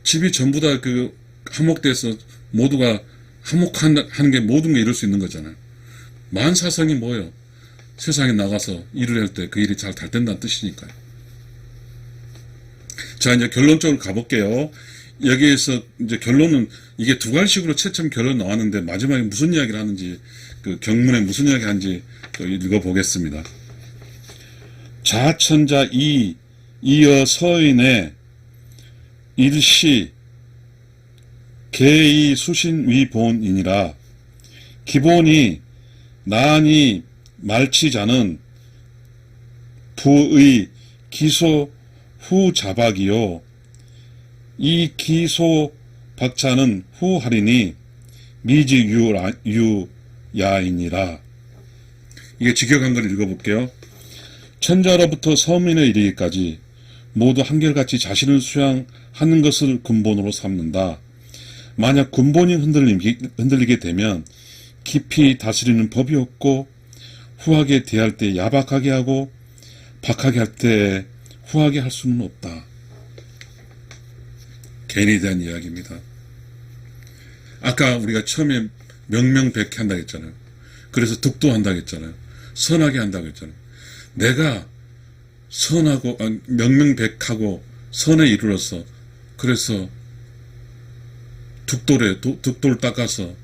집이 전부 다 그 화목돼서 모두가 화목하는 게 모든 게 이룰 수 있는 거잖아요. 만사성이 뭐예요? 세상에 나가서 일을 할 때 그 일이 잘 된다는 뜻이니까요. 자, 이제 결론적으로 가볼게요. 여기에서 이제 결론은 이게 두 가지식으로 최첨 결론 나왔는데 마지막에 무슨 이야기를 하는지, 그 경문에 무슨 이야기 하는지 읽어보겠습니다. 자천자 이어 서인의 일시 개의 수신위본이니라. 기본이 나니 말치자는 부의 기소 후자박이요. 이 기소 박자는 후하리니 미지유야이니라. 이게 직역한 걸 읽어볼게요. 천자로부터 서민에 이르기까지 모두 한결같이 자신을 수양하는 것을 근본으로 삼는다. 만약 근본이 흔들리게 되면 깊이 다스리는 법이 없고, 후하게 대할 때 야박하게 하고 박하게 할 때 후하게 할 수는 없다. 개인에 대한 이야기입니다. 아까 우리가 처음에 명명백해 한다고 했잖아요. 그래서 득도한다고 했잖아요. 선하게 한다고 했잖아요. 내가 선하고 명명백하고 선에 이르러서 그래서 득도를 닦아서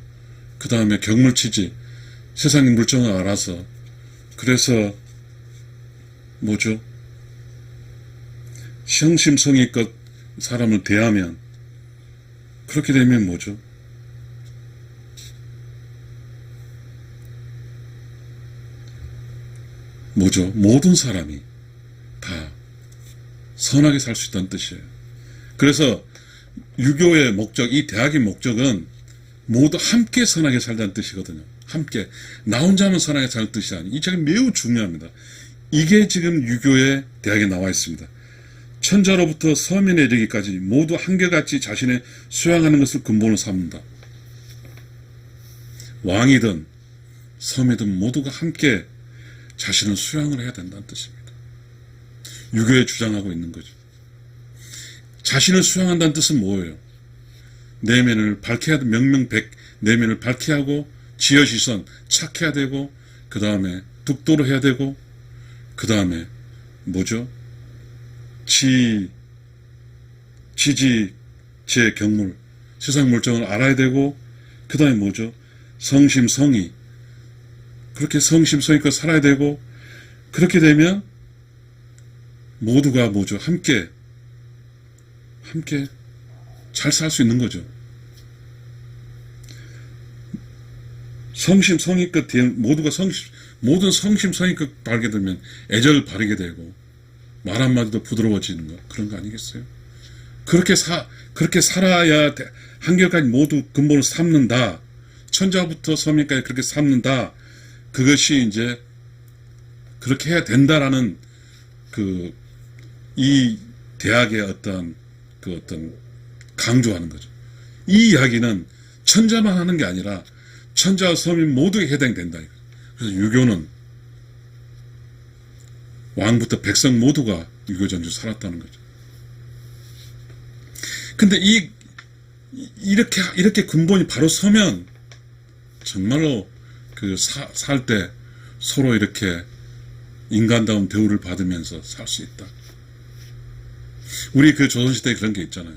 그 다음에 경물치지 세상의 물정을 알아서 그래서 뭐죠? 성심성의껏 사람을 대하면 그렇게 되면 뭐죠? 모든 사람이 다 선하게 살 수 있다는 뜻이에요. 그래서 유교의 목적, 이 대학의 목적은 모두 함께 선하게 살자는 뜻이거든요. 함께. 나 혼자만 선하게 살 뜻이 아니에요. 이 책이 매우 중요합니다. 이게 지금 유교의 대학에 나와 있습니다. 천자로부터 서민에 이르기까지 모두 한결같이 자신의 수양하는 것을 근본으로 삼는다. 왕이든 섬이든 모두가 함께 자신을 수양을 해야 된다는 뜻입니다. 유교에 주장하고 있는 거죠. 자신을 수양한다는 뜻은 뭐예요? 내면을 밝혀야 돼. 명명백 내면을 밝혀야 하고, 지어시선 착해야 되고, 그 다음에 득도를 해야 되고, 그 다음에 뭐죠? 지지 제 경물 세상 물정을 알아야 되고, 그 다음에 뭐죠? 성심성의 그렇게 성심성의껏 살아야 되고, 그렇게 되면 모두가 뭐죠? 함께 잘 살 수 있는 거죠. 성심성의껏 모두가 모든 성심성의껏 바르게 되면 애절을 바르게 되고 말 한마디도 부드러워지는 거, 그런 거 아니겠어요? 그렇게 살아야 한결까지 모두 근본을 삼는다. 천자부터 서민까지 그렇게 삼는다. 그것이 이제 그렇게 해야 된다라는 이 대학의 어떤 강조하는 거죠. 이 이야기는 천자만 하는 게 아니라 천자와 서민 모두에 해당된다. 그래서 유교는 왕부터 백성 모두가 유교 전주 살았다는 거죠. 근데 이렇게 근본이 바로 서면 정말로 살 때 서로 이렇게 인간다운 대우를 받으면서 살 수 있다. 우리 조선시대에 그런 게 있잖아요.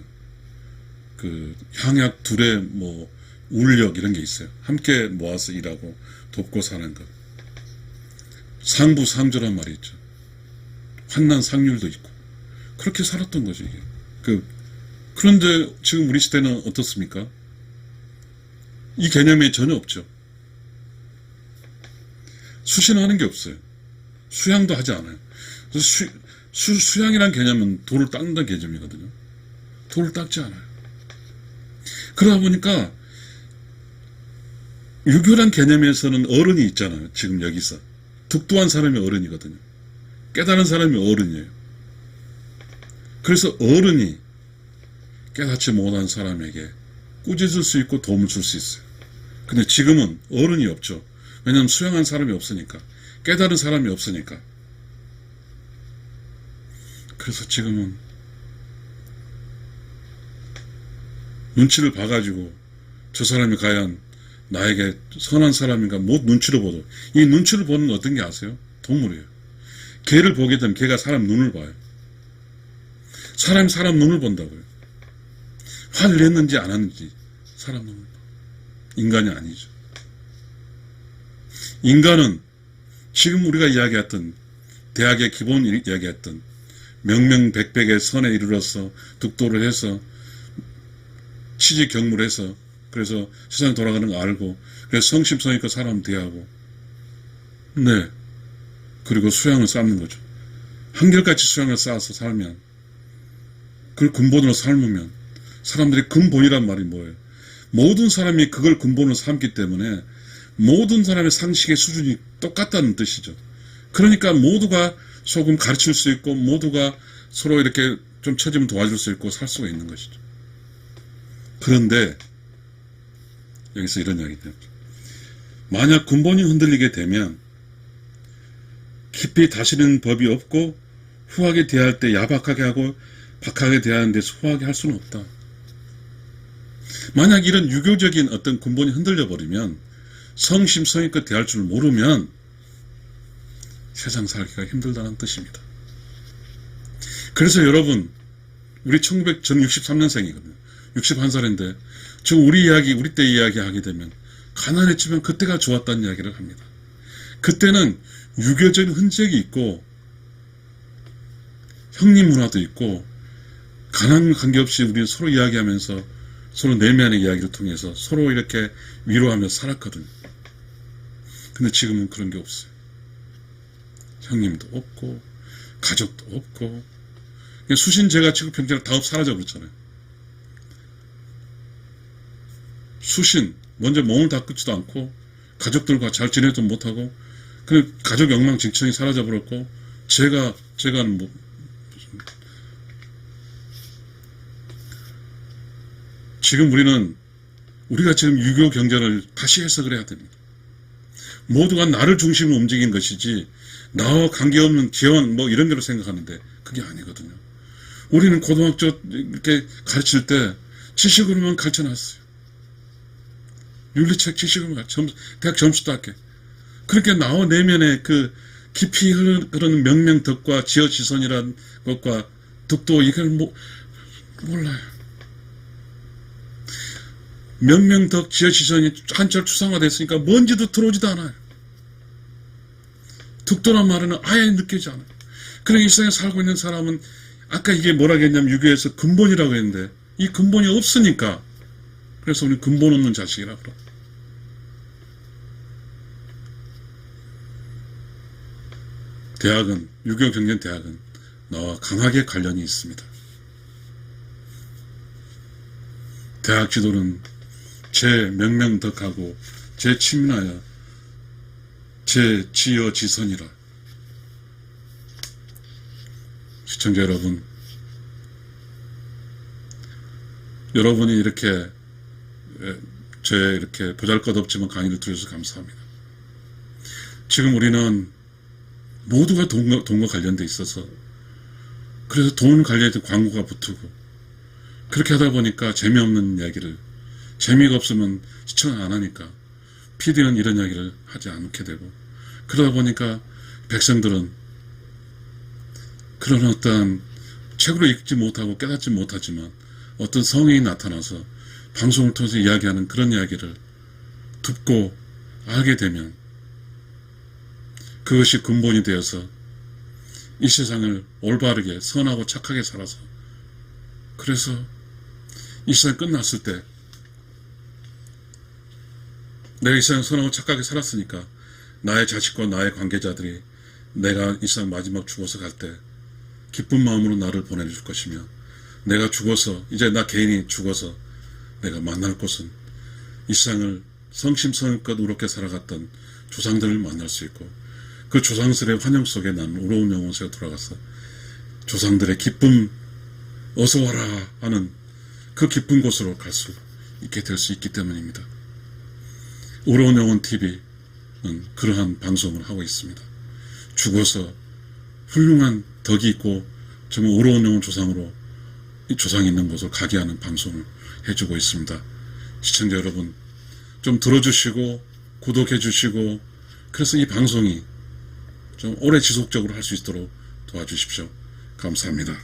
향약 둘의 울력 이런 게 있어요. 함께 모아서 일하고 돕고 사는 것. 상부상조란 말이 있죠. 환난상률도 있고. 그렇게 살았던 거죠, 이게. 그런데 지금 우리 시대는 어떻습니까? 이 개념이 전혀 없죠. 수신하는 게 없어요. 수양도 하지 않아요. 그래서 수양이란 개념은 돌을 닦는다는 개념이거든요. 돌을 닦지 않아요. 그러다 보니까 유교란 개념에서는 어른이 있잖아요. 지금 여기서 득도한 사람이 어른이거든요. 깨달은 사람이 어른이에요. 그래서 어른이 깨닫지 못한 사람에게 꾸짖을 수 있고 도움을 줄 수 있어요. 근데 지금은 어른이 없죠. 왜냐하면 수양한 사람이 없으니까. 깨달은 사람이 없으니까. 그래서 지금은 눈치를 봐가지고 저 사람이 과연 나에게 선한 사람인가 못 눈치로 보도. 이 눈치를 보는 건 어떤 게 아세요? 동물이에요. 개를 보게 되면 개가 사람 눈을 봐요. 사람이 사람 눈을 본다고요. 화를 냈는지 안 했는지 사람 눈을 봐. 인간이 아니죠. 인간은 지금 우리가 이야기했던 대학의 기본 이야기했던 명명백백의 선에 이르러서 득도를 해서 치지경물해서 그래서 세상 돌아가는 거 알고 그래서 성심성의껏 사람 대하고 네 그리고 수양을 쌓는 거죠. 한결같이 수양을 쌓아서 살면 그걸 근본으로 삶으면 사람들이 근본이란 말이 뭐예요? 모든 사람이 그걸 근본으로 삼기 때문에 모든 사람의 상식의 수준이 똑같다는 뜻이죠. 그러니까 모두가 조금 가르칠 수 있고 모두가 서로 이렇게 좀 처지면 도와줄 수 있고 살 수가 있는 것이죠. 그런데 여기서 이런 이야기입니다. 만약 근본이 흔들리게 되면 깊이 다스리는 법이 없고 후하게 대할 때 야박하게 하고 박하게 대하는 데서 후하게 할 수는 없다. 만약 이런 유교적인 어떤 근본이 흔들려 버리면 성심성의껏 대할 줄 모르면 세상 살기가 힘들다는 뜻입니다. 그래서 여러분 우리 1963년생이거든요. 61살인데 지금 우리 때 이야기 하게 되면 가난했지만 그때가 좋았다는 이야기를 합니다. 그때는 유교적인 흔적이 있고 형님 문화도 있고 가난 관계없이 우리는 서로 이야기하면서 서로 내면의 이야기를 통해서 서로 이렇게 위로하면서 살았거든요. 근데 지금은 그런 게 없어요. 형님도 없고 가족도 없고 수신제가 지구평균으로 다 사라져 버렸잖아요. 수신 먼저 몸을 닦지도 않고 가족들과 잘 지내도 못하고 그 가족 엉망진창이 사라져 버렸고 제가는 뭐 지금 우리가 지금 유교 경전을 다시 해석을 해야 됩니다. 모두가 나를 중심으로 움직인 것이지 나와 관계없는 기원 뭐 이런 대로 생각하는데 그게 아니거든요. 우리는 고등학교 이렇게 가르칠 때 지식으로만 가르쳐놨어요. 윤리책 지식으로만 대학 점수도 할게. 그렇게 나와 내면의 그 깊이 흐르는 명명덕과 지어지선이라는 것과 덕도 이걸 몰라요. 명명덕 지어지선이 한철 추상화됐으니까 뭔지도 들어오지도 않아요. 덕도란 말은 아예 느끼지 않아요. 그러니까 이 세상에 살고 있는 사람은 아까 이게 뭐라고 했냐면 유교에서 근본이라고 했는데 이 근본이 없으니까 그래서 우리는 근본 없는 자식이라고 그래요. 대학은 유교 경전 대학은 나와 강하게 관련이 있습니다. 대학 지도는 제 명명덕하고 제 친민하여 제 지어지선이라. 시청자 여러분, 여러분이 이렇게 제 이렇게 보잘것없지만 강의를 들어주셔서 감사합니다. 지금 우리는 모두가 돈과 관련돼 있어서 그래서 돈 관련된 광고가 붙고 그렇게 하다 보니까 재미없는 이야기를 재미가 없으면 시청 안 하니까 PD는 이런 이야기를 하지 않게 되고 그러다 보니까 백성들은 그런 어떤 책으로 읽지 못하고 깨닫지 못하지만 어떤 성인이 나타나서 방송을 통해서 이야기하는 그런 이야기를 듣고 알게 되면 그것이 근본이 되어서 이 세상을 올바르게 선하고 착하게 살아서 그래서 이 세상 끝났을 때 내가 이 세상 선하고 착하게 살았으니까 나의 자식과 나의 관계자들이 내가 이 세상 마지막 죽어서 갈 때 기쁜 마음으로 나를 보내줄 것이며 내가 죽어서 이제 나 개인이 죽어서 내가 만날 곳은 이 세상을 성심성의껏 의롭게 살아갔던 조상들을 만날 수 있고 그 조상들의 환영 속에 난 의로운 영혼세에 돌아가서 조상들의 기쁨 어서 와라 하는 그 기쁜 곳으로 갈 수 있게 될 수 있기 때문입니다. 의로운 영혼 TV는 그러한 방송을 하고 있습니다. 죽어서 훌륭한 덕이 있고 정말 의로운 영혼 조상으로 조상이 있는 곳을 가게 하는 방송을 해주고 있습니다. 시청자 여러분 좀 들어주시고 구독해 주시고 그래서 이 방송이 좀 오래 지속적으로 할 수 있도록 도와주십시오. 감사합니다.